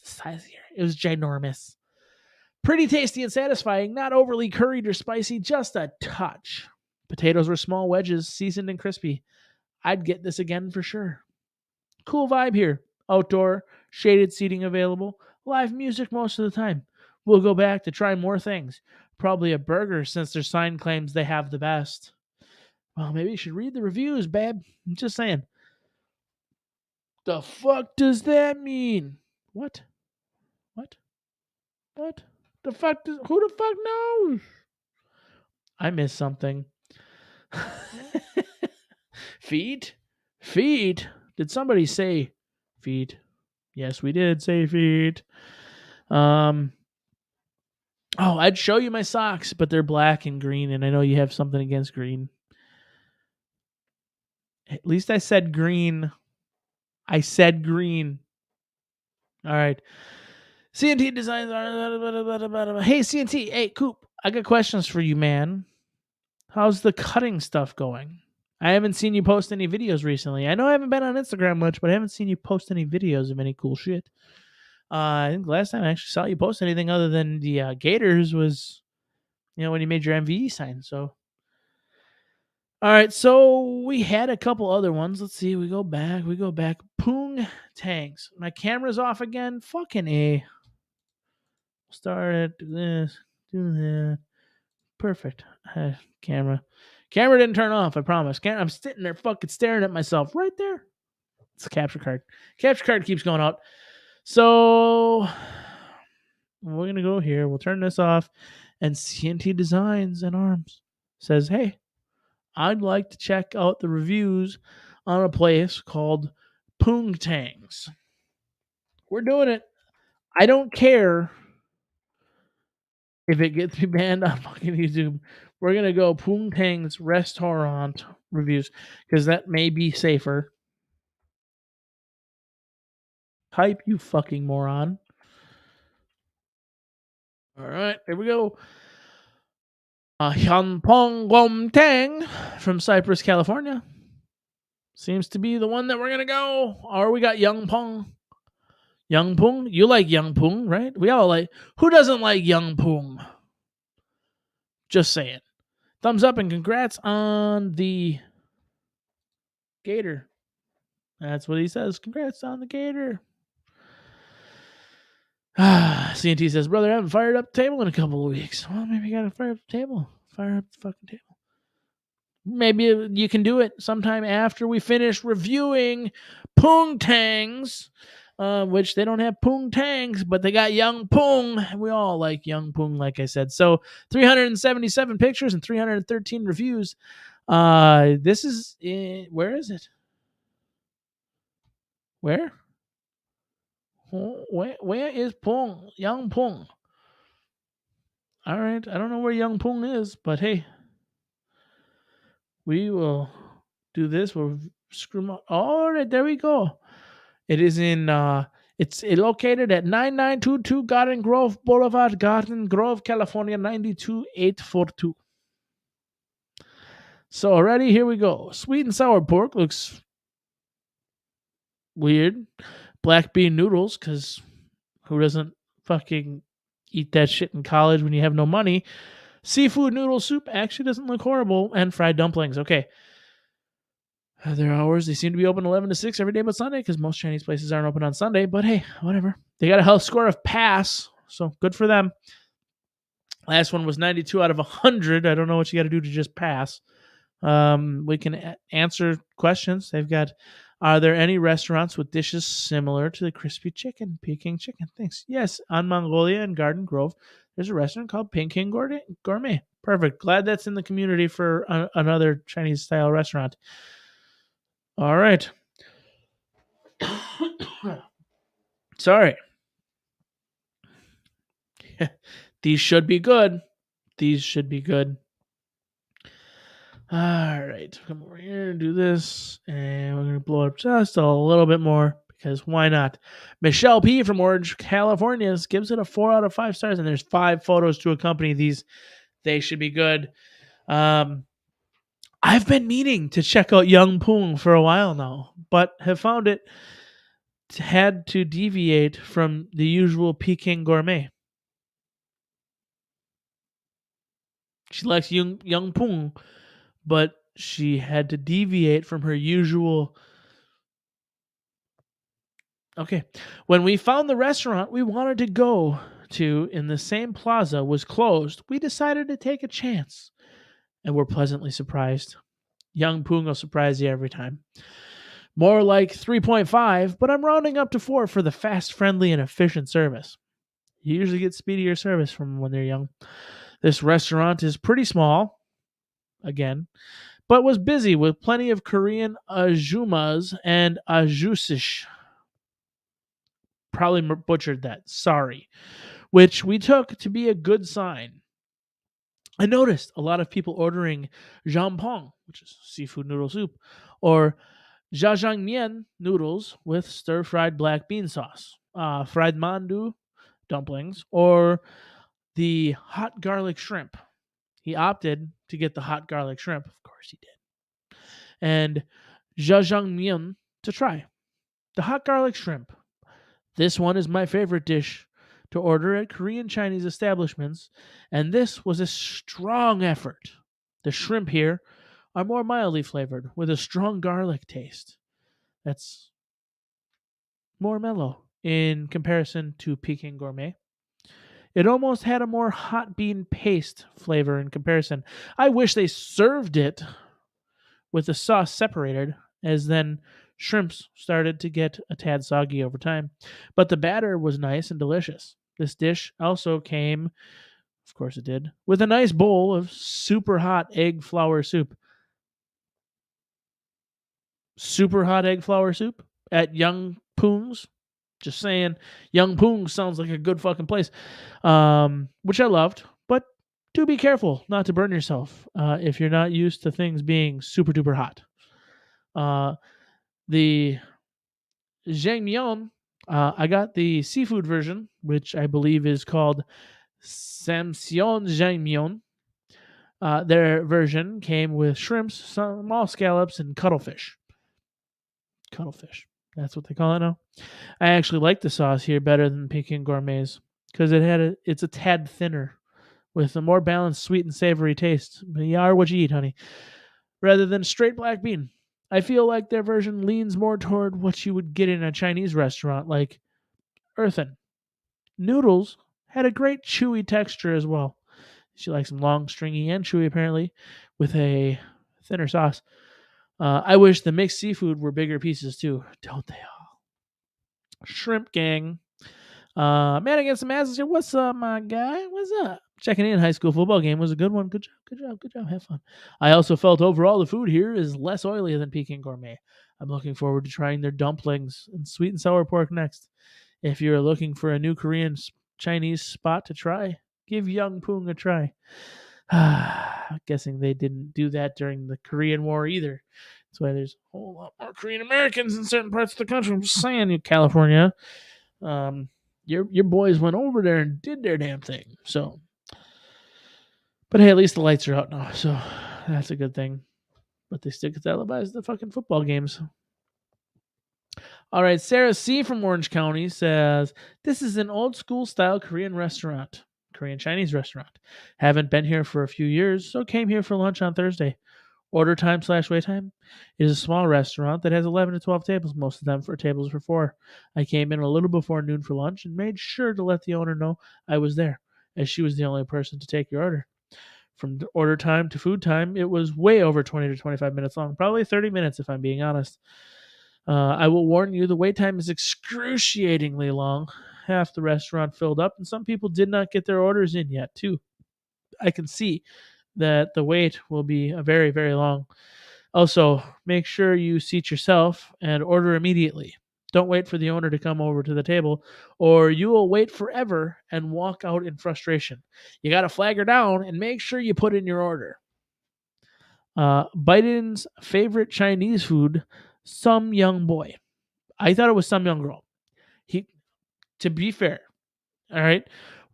Size here. It was ginormous. Pretty tasty and satisfying, not overly curried or spicy, just a touch. Potatoes were small wedges, seasoned and crispy. I'd get this again for sure. Cool vibe here. Outdoor, shaded seating available, live music most of the time. We'll go back to try more things. Probably a burger since their sign claims they have the best. Well, maybe you should read the reviews, babe. I'm just saying. The fuck does that mean? What? What? What? The fuck does who the fuck knows? I missed something. Feet? Feet? Did somebody say feet? Yes, we did say feet. Oh, I'd show you my socks, but they're black and green, and I know you have something against green. At least I said green. I said green. All right. CNT Designs. Hey, CNT. Hey, Coop. I got questions for you, man. How's the cutting stuff going? I haven't seen you post any videos recently. I know I haven't been on Instagram much, but I haven't seen you post any videos of any cool shit. I think the last time I actually saw you post anything other than the Gators was, when you made your MVE sign. So, all right. So we had a couple other ones. Let's see. We go back. Poong tanks. My camera's off again. Fucking A. Start it. Do this. Do that. Perfect. Camera didn't turn off. I promise. I'm sitting there fucking staring at myself right there. It's a capture card. Capture card keeps going out. So we're going to go here. We'll turn this off. And CNT Designs and Arms says, hey, I'd like to check out the reviews on a place called Poong Tangs. We're doing it. I don't care If it gets me banned on fucking YouTube, we're gonna go Poontang's restaurant reviews because that may be safer. Type, you fucking moron. All right, here we go. Hyunpong Gomtang from Cypress, California. Seems to be the one that we're gonna go. Or we got Young Pong. Young Pung? You like Young Pung, right? We all like. Who doesn't like Young Pung? Just saying. Thumbs up and congrats on the Gator. That's what he says. Congrats on the Gator. CNT says, brother, I haven't fired up the table in a couple of weeks. Well, maybe you gotta fire up the table. Fire up the fucking table. Maybe you can do it sometime after we finish reviewing Poontangs, which they don't have Poontangs, but they got Young Pung. We all like Young Pung, like I said. So 377 pictures and 313 reviews. This is where is it? Where? Where is Pung? Young Pung. All right, I don't know where Young Pung is, but hey, we will do this. We'll screw them up. All right, there we go. It is in. It's located at 9922 Garden Grove Boulevard, Garden Grove, California 92842. So already here we go. Sweet and sour pork looks weird. Black bean noodles, because who doesn't fucking eat that shit in college when you have no money? Seafood noodle soup actually doesn't look horrible. And fried dumplings. Okay. Their hours, they seem to be open 11 to 6 every day but Sunday because most Chinese places aren't open on Sunday. But hey, whatever. They got a health score of pass, so good for them. Last one was 92 out of 100. I don't know what you got to do to just pass. We can answer questions. They've got, are there any restaurants with dishes similar to the crispy chicken, Peking chicken? Thanks. Yes, on Mongolia and Garden Grove, there's a restaurant called Peking Gourmet. Perfect. Glad that's in the community for another Chinese-style restaurant. All right. Sorry. These should be good. These should be good. All right. Come over here and do this. And we're going to blow it up just a little bit more because why not? Michelle P. from Orange, California gives it a 4 out of 5 stars. And there's 5 photos to accompany these. They should be good. I've been meaning to check out Young Pung for a while now, but have found it had to deviate from the usual Peking Gourmet. She likes Young Pung, but she had to deviate from her usual. Okay. When we found the restaurant we wanted to go to in the same plaza was closed, we decided to take a chance. And we're pleasantly surprised. Young Pung will surprise you every time. More like 3.5, but I'm rounding up to 4 for the fast, friendly, and efficient service. You usually get speedier service from when they're young. This restaurant is pretty small, again, but was busy with plenty of Korean ajumas and ajusish. Probably butchered that. Sorry. Which we took to be a good sign. I noticed a lot of people ordering jampong, which is seafood noodle soup, or jjajangmyeon noodles with stir-fried black bean sauce, fried mandu dumplings, or the hot garlic shrimp. He opted to get the hot garlic shrimp. Of course he did. And jjajangmyeon to try. The hot garlic shrimp. This one is my favorite dish to order at Korean Chinese establishments, and this was a strong effort. The shrimp here are more mildly flavored with a strong garlic taste. That's more mellow in comparison to Peking Gourmet. It almost had a more hot bean paste flavor in comparison. I wish they served it with the sauce separated, as then shrimps started to get a tad soggy over time. But the batter was nice and delicious. This dish also came, of course it did, with a nice bowl of super hot egg flour soup. Super hot egg flour soup at Young Pung's. Just saying, Young Pung sounds like a good fucking place, which I loved. do be careful not to burn yourself if you're not used to things being super duper hot. The jangmyeon, I got the seafood version, which I believe is called Samseon Jangmyeon. Their version came with shrimps, small scallops, and cuttlefish. Cuttlefish. That's what they call it now. I actually like the sauce here better than Peking Gourmet's because it's a tad thinner with a more balanced sweet and savory taste. You are what you eat, honey. Rather than straight black bean. I feel like their version leans more toward what you would get in a Chinese restaurant, like earthen. Noodles had a great chewy texture as well. She likes them long, stringy, and chewy, apparently, with a thinner sauce. I wish the mixed seafood were bigger pieces too. Don't they all? Shrimp gang. Man against the masses here. What's up, my guy? What's up? Checking in. High school football game was a good one. Good job. Good job. Good job. Have fun. I also felt overall the food here is less oily than Peking Gourmet. I'm looking forward to trying their dumplings and sweet and sour pork next. If you're looking for a new Korean Chinese spot to try, give Yangpung a try. Guessing they didn't do that during the Korean War either. That's why there's a whole lot more Korean Americans in certain parts of the country. I'm just saying, you California. Your boys went over there and did their damn thing. So, but hey, at least the lights are out now, so that's a good thing. But they still get televised the fucking football games. All right, Sarah C from Orange County says this is an old school style Korean restaurant, Korean Chinese restaurant. Haven't been here for a few years, so came here for lunch on Thursday. Order time / wait time. It is a small restaurant that has 11 to 12 tables, most of them for tables for 4. I came in a little before noon for lunch and made sure to let the owner know I was there, as she was the only person to take your order. From order time to food time, it was way over 20 to 25 minutes long, probably 30 minutes if I'm being honest. I will warn you, the wait time is excruciatingly long. Half the restaurant filled up, and some people did not get their orders in yet, too. I can see that the wait will be a very, very long. Also, make sure you seat yourself and order immediately. Don't wait for the owner to come over to the table, or you will wait forever and walk out in frustration. You got to flag her down and make sure you put in your order. Biden's favorite Chinese food, some young boy. I thought it was some young girl. To be fair, all right,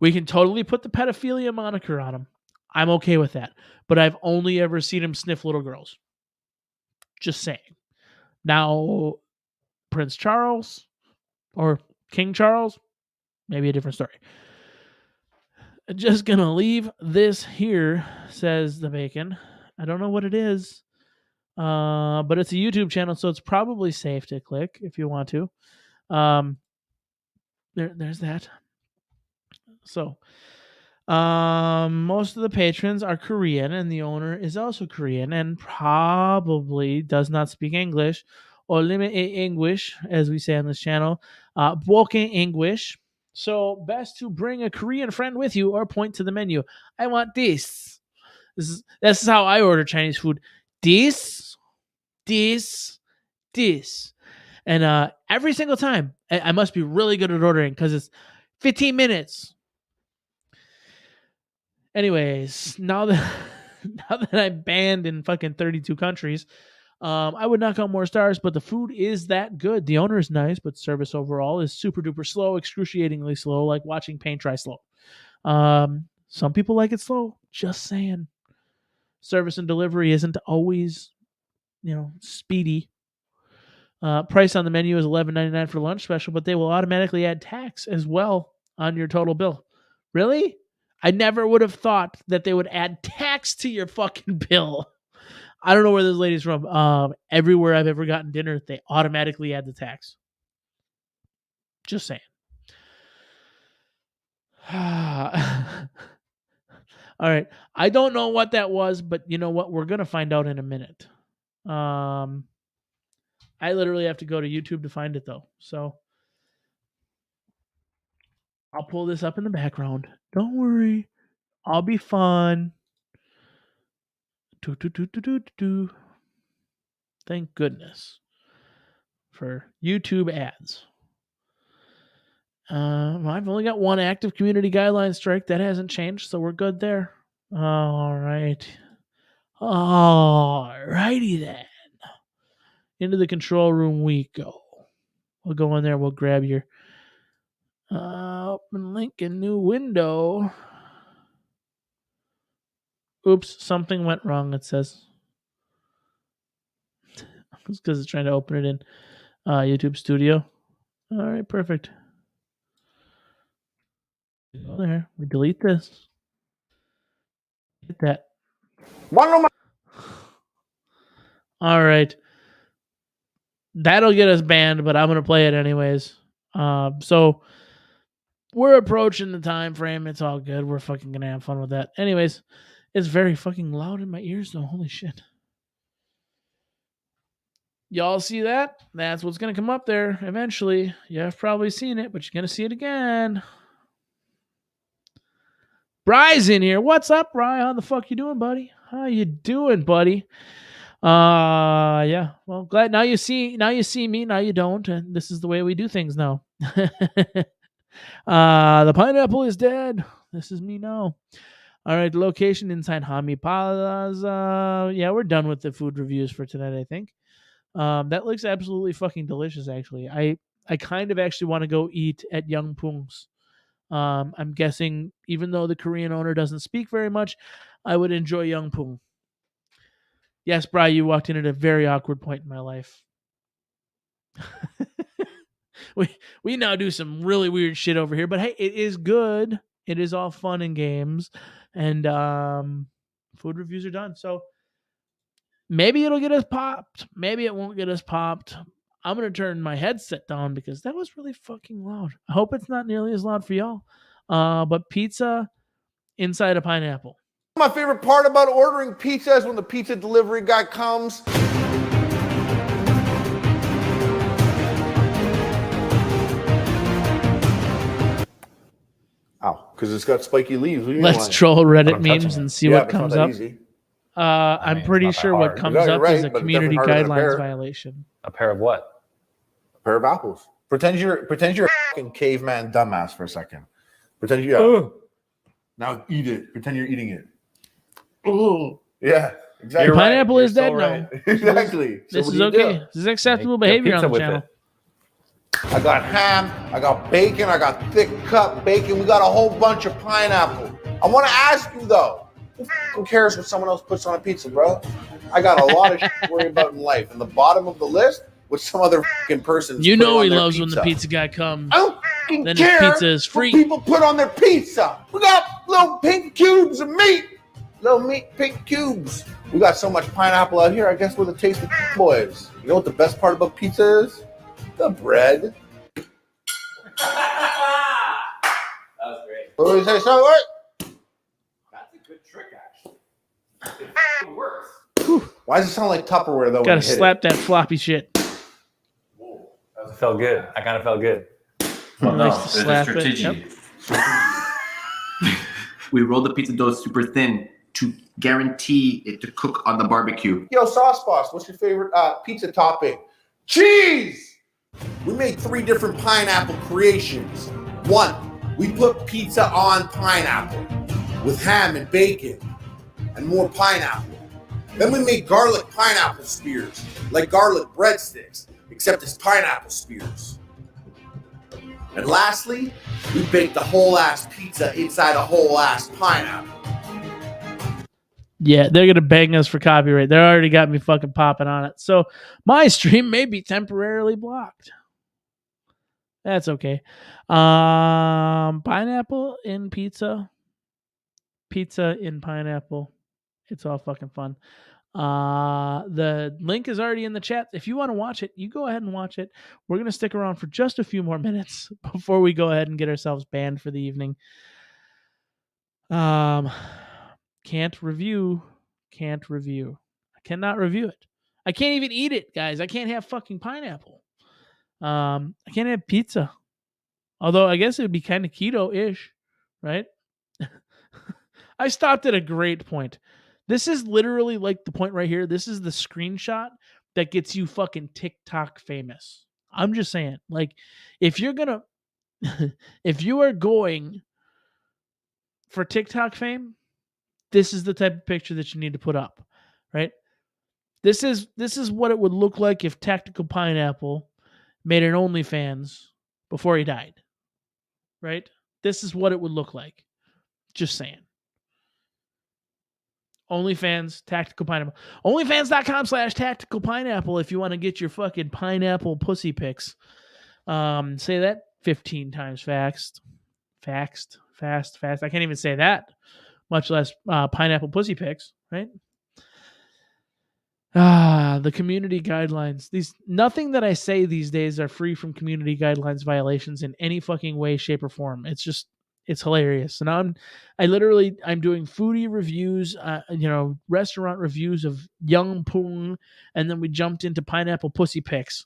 we can totally put the pedophilia moniker on him. I'm okay with that. But I've only ever seen him sniff little girls. Just saying. Now, Prince Charles or King Charles, maybe a different story. Just gonna leave this here, says the bacon. I don't know what it is, but it's a YouTube channel, so it's probably safe to click if you want to. There's that. So, most of the patrons are Korean, and the owner is also Korean, and probably does not speak English or limit English, as we say on this channel, broken English. So, best to bring a Korean friend with you or point to the menu. I want this. This is how I order Chinese food. This, this, this. And every single time, I must be really good at ordering because it's 15 minutes. Anyways, now that I'm banned in fucking 32 countries, I would knock out more stars, but the food is that good. The owner is nice, but service overall is super duper slow, excruciatingly slow, like watching paint dry slow. Some people like it slow. Just saying. Service and delivery isn't always, speedy. Price on the menu is $11.99 for lunch special, but they will automatically add tax as well on your total bill. Really? I never would have thought that they would add tax to your fucking bill. I don't know where this lady's from. Everywhere I've ever gotten dinner, they automatically add the tax. Just saying. All right. I don't know what that was, but you know what? We're going to find out in a minute. I literally have to go to YouTube to find it, though. So I'll pull this up in the background. Don't worry. I'll be fun. Thank goodness for YouTube ads. I've only got one active community guideline strike. That hasn't changed, so we're good there. All right. All righty then. Into the control room we go. We'll go in there. We'll grab your open link in new window. Oops, something went wrong, it says. It's because it's trying to open it in YouTube Studio. All right, perfect. Go there. We delete this. Hit that. All right. That'll get us banned, but I'm going to play it anyways. So we're approaching the time frame. It's all good. We're fucking going to have fun with that. Anyways, it's very fucking loud in my ears, though. Holy shit. Y'all see that? That's what's going to come up there eventually. You've probably seen it, but you're going to see it again. Bry's in here. What's up, Bry? How the fuck you doing, buddy? How you doing, buddy? Yeah. Well, glad now you see me, now you don't, and this is the way we do things now. The pineapple is dead. This is me now. All right, location inside Hami Plaza. Yeah, we're done with the food reviews for tonight, I think. That looks absolutely fucking delicious, actually. I kind of actually want to go eat at Young Pung's. I'm guessing, even though the Korean owner doesn't speak very much, I would enjoy Young Pung. Yes, Bri, you walked in at a very awkward point in my life. we now do some really weird shit over here, but hey, it is good. It is all fun and games, and food reviews are done. So maybe it'll get us popped. Maybe it won't get us popped. I'm gonna turn my headset down because that was really fucking loud. I hope it's not nearly as loud for y'all. But pizza inside a pineapple. My favorite part about ordering pizza is when the pizza delivery guy comes. Ow, because it's got spiky leaves. Let's troll Reddit memes and see what comes up. Easy. I'm pretty sure what comes up is a community guidelines violation. A pair of what? A pair of apples. Pretend you're a fucking caveman dumbass for a second. Pretend you now eat it. Pretend you're eating it. Ooh. Yeah, exactly. The pineapple is dead now. Exactly. This is okay. This is acceptable behavior on the channel. I got ham, I got bacon, I got thick cut bacon. We got a whole bunch of pineapple. I want to ask you though, who cares what someone else puts on a pizza, bro? I got a lot of shit to worry about in life. And the bottom of the list was some other fucking person. You know he loves when the pizza guy comes. I don't fucking then care his pizza is free. what people put on their pizza. We got little pink cubes of meat. Little meat pink cubes. We got so much pineapple out here. I guess we're the tasty boys. You know what the best part about pizza is? The bread. That was great. What do you say? So what? That's a good trick, actually. It works. Why does it sound like Tupperware though? Gotta slap that floppy shit. Whoa, that felt good. I kind of felt good. Well, no, Nice to there's a slap it, strategy. We roll the pizza dough super thin to guarantee it to cook on the barbecue. Yo, Sauce Boss, what's your favorite pizza topping? Cheese! We made 3 different pineapple creations. 1, we put pizza on pineapple with ham and bacon and more pineapple. Then we made garlic pineapple spears, like garlic breadsticks, except it's pineapple spears. And lastly, we baked the whole ass pizza inside a whole ass pineapple. Yeah, they're gonna bang us for copyright. They already got me fucking popping on it. So my stream may be temporarily blocked. That's okay. Pineapple in pizza. Pizza in pineapple. It's all fucking fun. The link is already in the chat. If you want to watch it, you go ahead and watch it. We're gonna stick around for just a few more minutes before we go ahead and get ourselves banned for the evening. Can't review. I cannot review it. I can't even eat it, guys. I can't have fucking pineapple. I can't have pizza. Although I guess it would be kind of keto-ish, right? I stopped at a great point. This is literally like the point right here. This is the screenshot that gets you fucking TikTok famous. I'm just saying, like, if you are going for TikTok fame, this is the type of picture that you need to put up, right? This is what it would look like if Tactical Pineapple made an OnlyFans before he died, right? This is what it would look like. Just saying. OnlyFans, Tactical Pineapple. OnlyFans.com/Tactical Pineapple if you want to get your fucking pineapple pussy pics. Say that 15 times fast. Fast. I can't even say that, much less pineapple pussy pics, right? The community guidelines. Nothing that I say these days are free from community guidelines violations in any fucking way, shape, or form. It's hilarious. So now I'm doing foodie reviews, restaurant reviews of Young Poong, and then we jumped into pineapple pussy pics.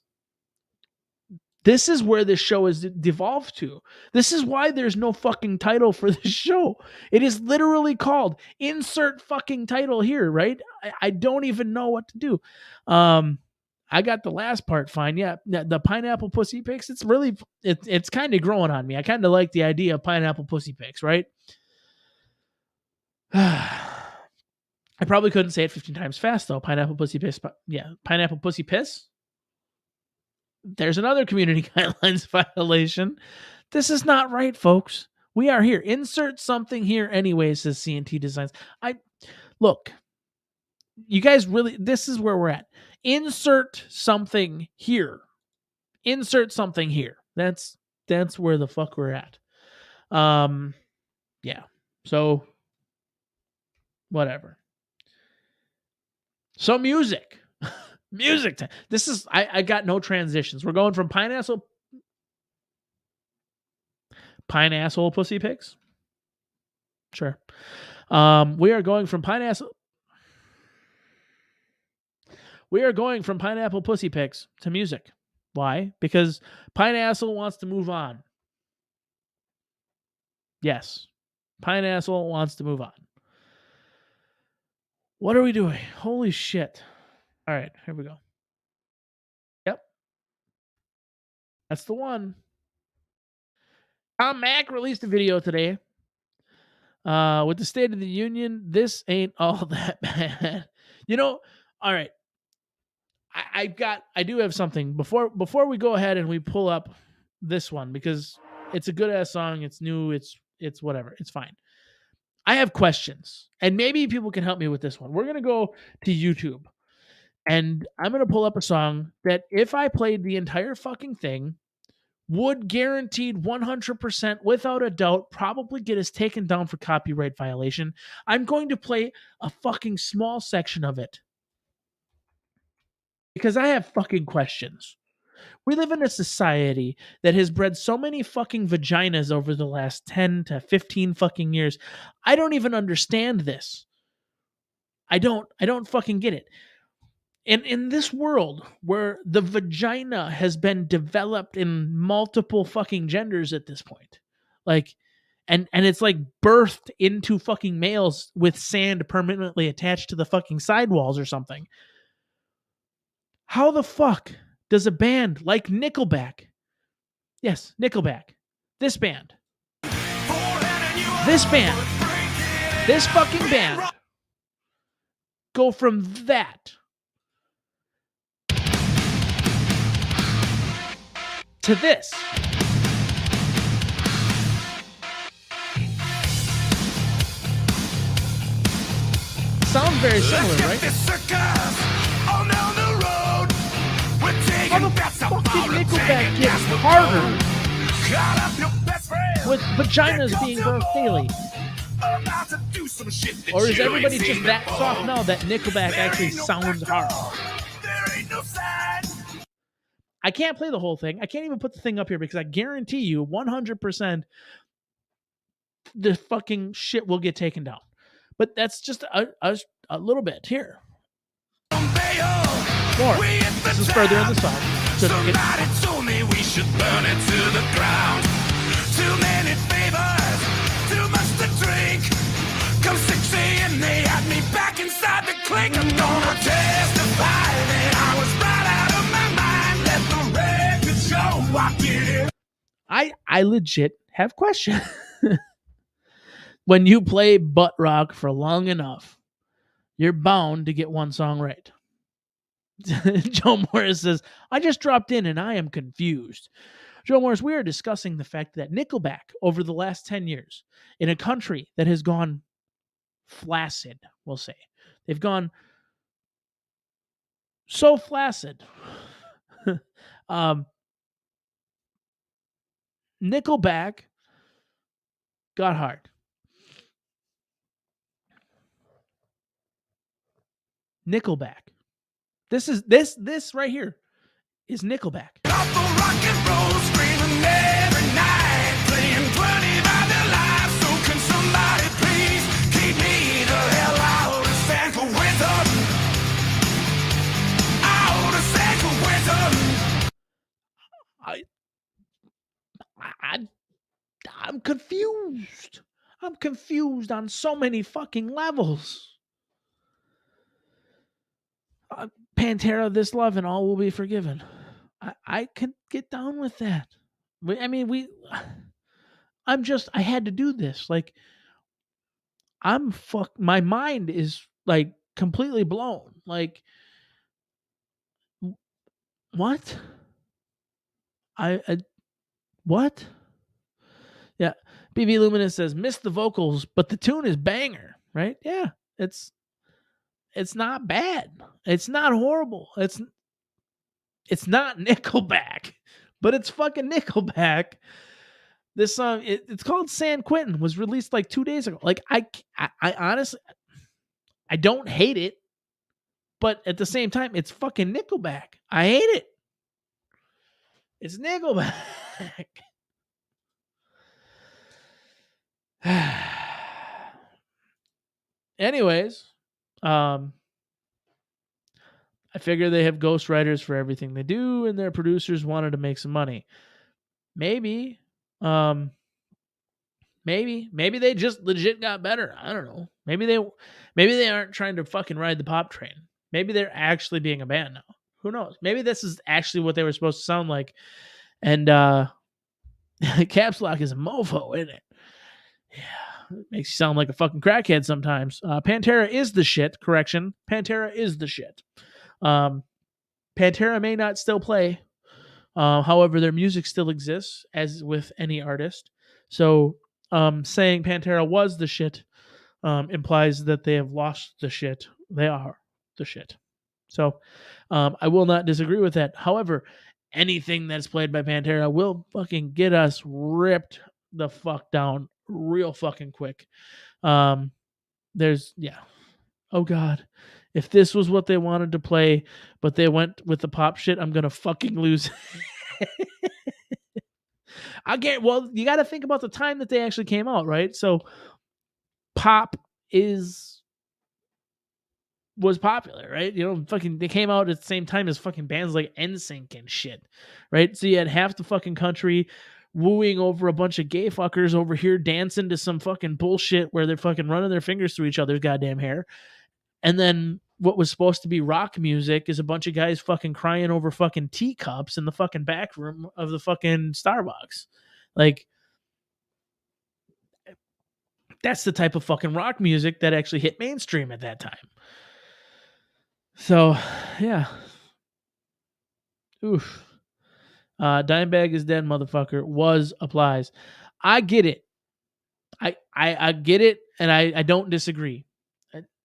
This is where this show is devolved to. This is why there's no fucking title for this show. It is literally called insert fucking title here, right? I don't even know what to do. I got the last part fine. Yeah, the pineapple pussy pics. It's kind of growing on me. I kind of like the idea of pineapple pussy pics, right? I probably couldn't say it 15 times fast though. Pineapple pussy piss. Yeah, pineapple pussy piss. There's another community guidelines violation. This is not right, folks. We are here. Insert something here anyway, says CNT Designs. Look, you guys really, this is where we're at. Insert something here. Insert something here. That's where the fuck we're at. Yeah. So, whatever. So music. Music time. This is I got no transitions. We're going from pineapple pussy pics. Sure. We are going from pineapple pussy pics to music. Why? Because Pineapple wants to move on. Yes. Pineapple wants to move on. What are we doing? Holy shit. All right, here we go. Yep. That's the one. Tom Mack released a video today with the State of the Union. This ain't all that bad. All right. I do have something before we go ahead and we pull up this one because it's a good ass song. It's new. It's whatever. It's fine. I have questions and maybe people can help me with this one. We're going to go to YouTube. And I'm going to pull up a song that if I played the entire fucking thing, would guaranteed 100% without a doubt probably get us taken down for copyright violation. I'm going to play a fucking small section of it. Because I have fucking questions. We live in a society that has bred so many fucking vaginas over the last 10 to 15 fucking years. I don't even understand this. I don't fucking get it. And in this world where the vagina has been developed in multiple fucking genders at this point, like, and it's like birthed into fucking males with sand permanently attached to the fucking sidewalls or something. How the fuck does a band like Nickelback, yes, Nickelback, this fucking band, go from that to this? Sounds very similar, right? How the fuck did Nickelback get harder with vaginas being birthed daily? Or is everybody just that soft now that Nickelback actually sounds hard? I can't play the whole thing. I can't even put the thing up here because I guarantee you 100% the fucking shit will get taken down. But that's just a little bit here. More. This is further in the song. Somebody told me we should burn it to the ground. Too many favors, too much to drink. Come 6 a.m. they had me back inside the clink. I'm gonna testify that I was right out of my mind. Let the record show I get it. I legit have questions. when you play butt rock for long enough, you're bound to get one song right. Joe Morris says, I just dropped in and I am confused. Joe Morris, we are discussing the fact that Nickelback, over the last 10 years, in a country that has gone flaccid, we'll say, they've gone so flaccid. Nickelback got hard. Nickelback. This right here is Nickelback. Off the rock and roll, screaming every night, playing 20 by their lives. So can somebody please keep me the hell out of San Quentin? Out of San Quentin. I'm confused. I'm confused on so many fucking levels. Pantera, This Love, and All Will Be Forgiven. I could get down with that. I had to do this. Like, my mind is like completely blown. Like, what? What? Yeah. BB Luminous says, missed the vocals, but the tune is banger, right? Yeah. It's not bad. It's not horrible. It's not Nickelback, but it's fucking Nickelback. This song, it's called San Quentin, was released like 2 days ago. Like, I honestly, I don't hate it, but at the same time, it's fucking Nickelback. I hate it. It's Nickelback. Anyways, I figure they have ghostwriters for everything they do, and their producers wanted to make some money. Maybe they just legit got better. I don't know. Maybe they aren't trying to fucking ride the pop train. Maybe they're actually being a band now. Who knows? Maybe this is actually what they were supposed to sound like. And Caps Lock is a mofo, isn't it? Yeah. It makes you sound like a fucking crackhead sometimes. Pantera is the shit. Correction. Pantera is the shit. Pantera may not still play. However, their music still exists, as with any artist. So saying Pantera was the shit implies that they have lost the shit. They are the shit. So I will not disagree with that. However, anything that's played by Pantera will fucking get us ripped the fuck down real fucking quick. Oh God. If this was what they wanted to play, but they went with the pop shit, I'm going to fucking lose. You got to think about the time that they actually came out, right? So pop was popular, right? You know, fucking they came out at the same time as fucking bands like NSYNC and shit, right? So you had half the fucking country wooing over a bunch of gay fuckers over here dancing to some fucking bullshit where they're fucking running their fingers through each other's goddamn hair. And then what was supposed to be rock music is a bunch of guys fucking crying over fucking teacups in the fucking back room of the fucking Starbucks. Like, that's the type of fucking rock music that actually hit mainstream at that time. So, yeah. Oof. Dimebag is dead, motherfucker. Applies. I get it. I get it, and I don't disagree.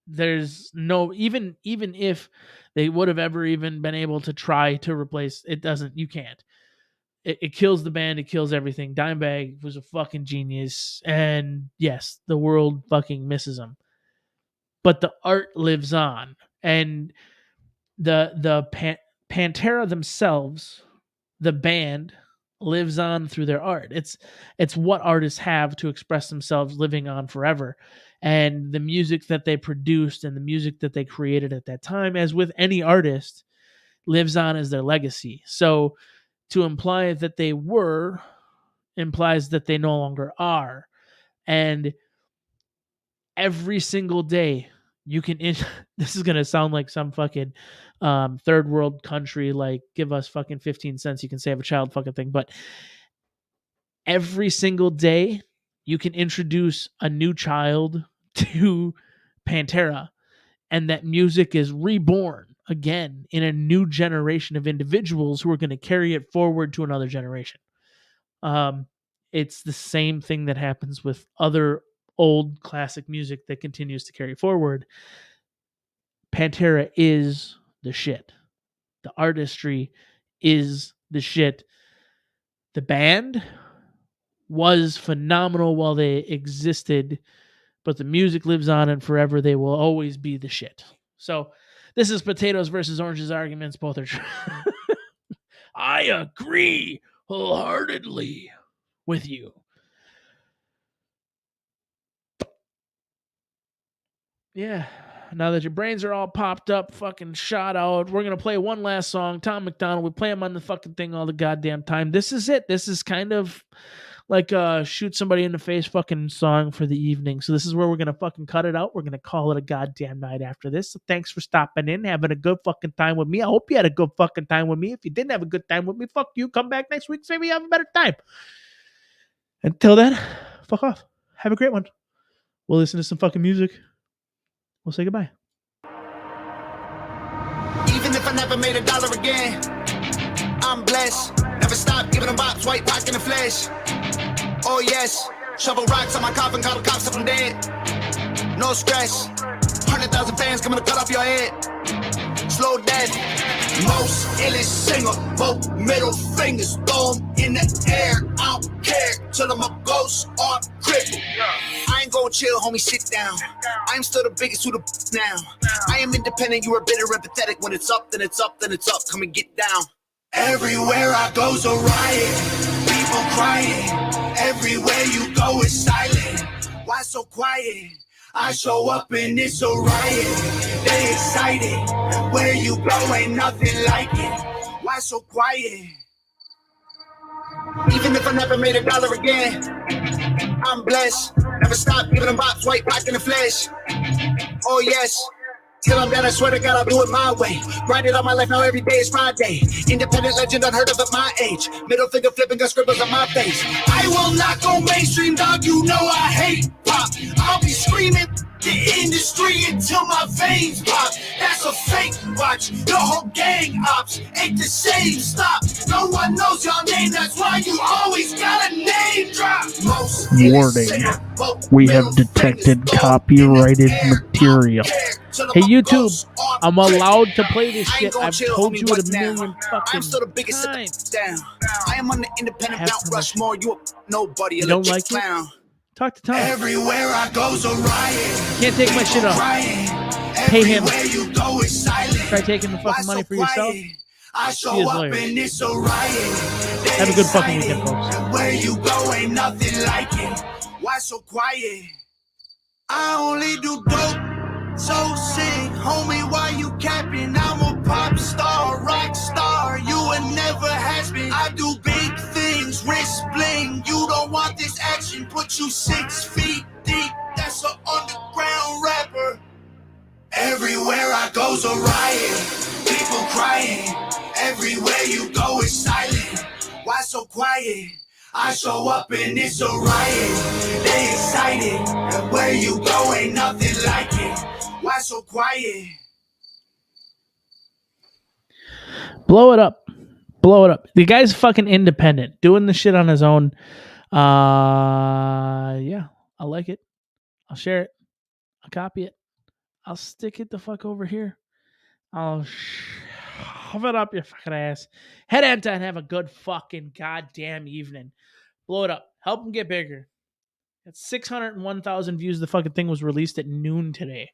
There's no, even if they would have ever even been able to try to replace, you can't. It kills the band, it kills everything. Dimebag was a fucking genius, and yes, the world fucking misses him. But the art lives on, and the Pantera themselves, the band, lives on through their art. It's what artists have to express themselves, living on forever. And the music that they produced and the music that they created at that time, as with any artist, lives on as their legacy. So to imply that they were implies that they no longer are. And every single day you can this is going to sound like some fucking third world country, like give us fucking 15 cents, you can save a child fucking thing. But every single day you can introduce a new child to Pantera, and that music is reborn again in a new generation of individuals who are going to carry it forward to another generation. It's the same thing that happens with other old classic music that continues to carry forward. Pantera is the shit. The artistry is the shit. The band was phenomenal while they existed, but the music lives on, and forever they will always be the shit. So this is potatoes versus oranges arguments. Both are true. I agree wholeheartedly with you. Yeah. Now that your brains are all popped up, fucking shot out, we're going to play one last song. Tom McDonald, we play him on the fucking thing all the goddamn time. This is it. This is kind of like a shoot somebody in the face fucking song for the evening. So this is where we're going to fucking cut it out. We're going to call it a goddamn night after this. So thanks for stopping in, having a good fucking time with me. I hope you had a good fucking time with me. If you didn't have a good time with me, fuck you. Come back next week. Maybe you have a better time. Until then, fuck off. Have a great one. We'll listen to some fucking music. We'll say goodbye. Even if I never made $1 again, I'm blessed. Never stop giving them bops, white rock in the flesh. Oh yes, shovel rocks on my coffin, call the cops if I'm dead. No stress, 100,000 fans coming to cut off your head. Slow death, most illest singer, both middle fingers, throw 'em in the air. I don't care till I'm a ghost or crippled. I ain't gonna chill, homie, sit down. I'm still the biggest who the now. I am independent, you are bitter and pathetic. When it's up, then it's up, then it's up. Come and get down. Everywhere I go's a riot, people crying. Everywhere you go is silent. Why so quiet? I show up and it's a riot. They excited. Where you go ain't nothing like it. Why so quiet? Even if I never made $1 again, I'm blessed. Never stop giving them bops, white rock in the flesh. Oh yes, till I'm dead, I swear to God I'll do it my way. Grind it all my life, now every day is Friday. Independent legend, unheard of at my age. Middle finger flipping, got scribbles on my face. I will not go mainstream, dog, you know I hate pop. I'll be screaming the industry until my veins pop. That's a fake watch, your whole gang ops ain't the same, stop. No one knows your name, that's why you always got a name drop. Most Warning. We have detected copyrighted material. Hey YouTube, I'm allowed to play this shit. I've told you it a million fucking times. I am on the independent Have Mount permission. Rushmore. You a nobody, a You don't legit like it? clown. Talk to Tom. Everywhere I go's a riot. Can't take my shit off. Pay him. Everywhere you go is silent. Try taking the Why fucking money so for yourself. quiet? I See show his up lawyers. and it's a riot. Have a good fucking weekend, folks. And where you go ain't nothing like it. Why so quiet? I only do dope, so sick, homie. Why you capping? I'm a pop star, rock star. You would never has been. I do big things, wrist bling. You don't want this action, put you 6 feet deep. That's an underground rapper. Everywhere I go's a riot, people crying. Everywhere you go is silent. Why so quiet? I show up and it's a riot. They excited. Where you go ain't nothing like it. Why so quiet? Blow it up. Blow it up. The guy's fucking independent, doing the shit on his own. Yeah, I like it. I'll share it. I'll copy it. I'll stick it the fuck over here. I'll shove it up your fucking ass. Head enter and have a good fucking goddamn evening. Blow it up. Help him get bigger. At 601,000 views, the fucking thing was released at noon today.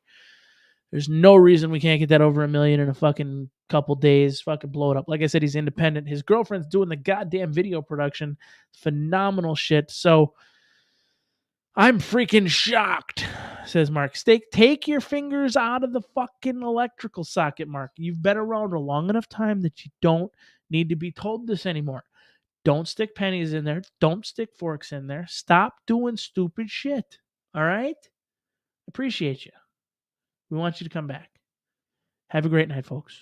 There's no reason we can't get that over 1 million in a fucking couple days. Fucking blow it up. Like I said, he's independent. His girlfriend's doing the goddamn video production. Phenomenal shit. So I'm freaking shocked, says Mark. Take your fingers out of the fucking electrical socket, Mark. You've been around a long enough time that you don't need to be told this anymore. Don't stick pennies in there. Don't stick forks in there. Stop doing stupid shit. All right? Appreciate you. We want you to come back. Have a great night, folks.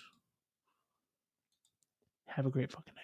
Have a great fucking night.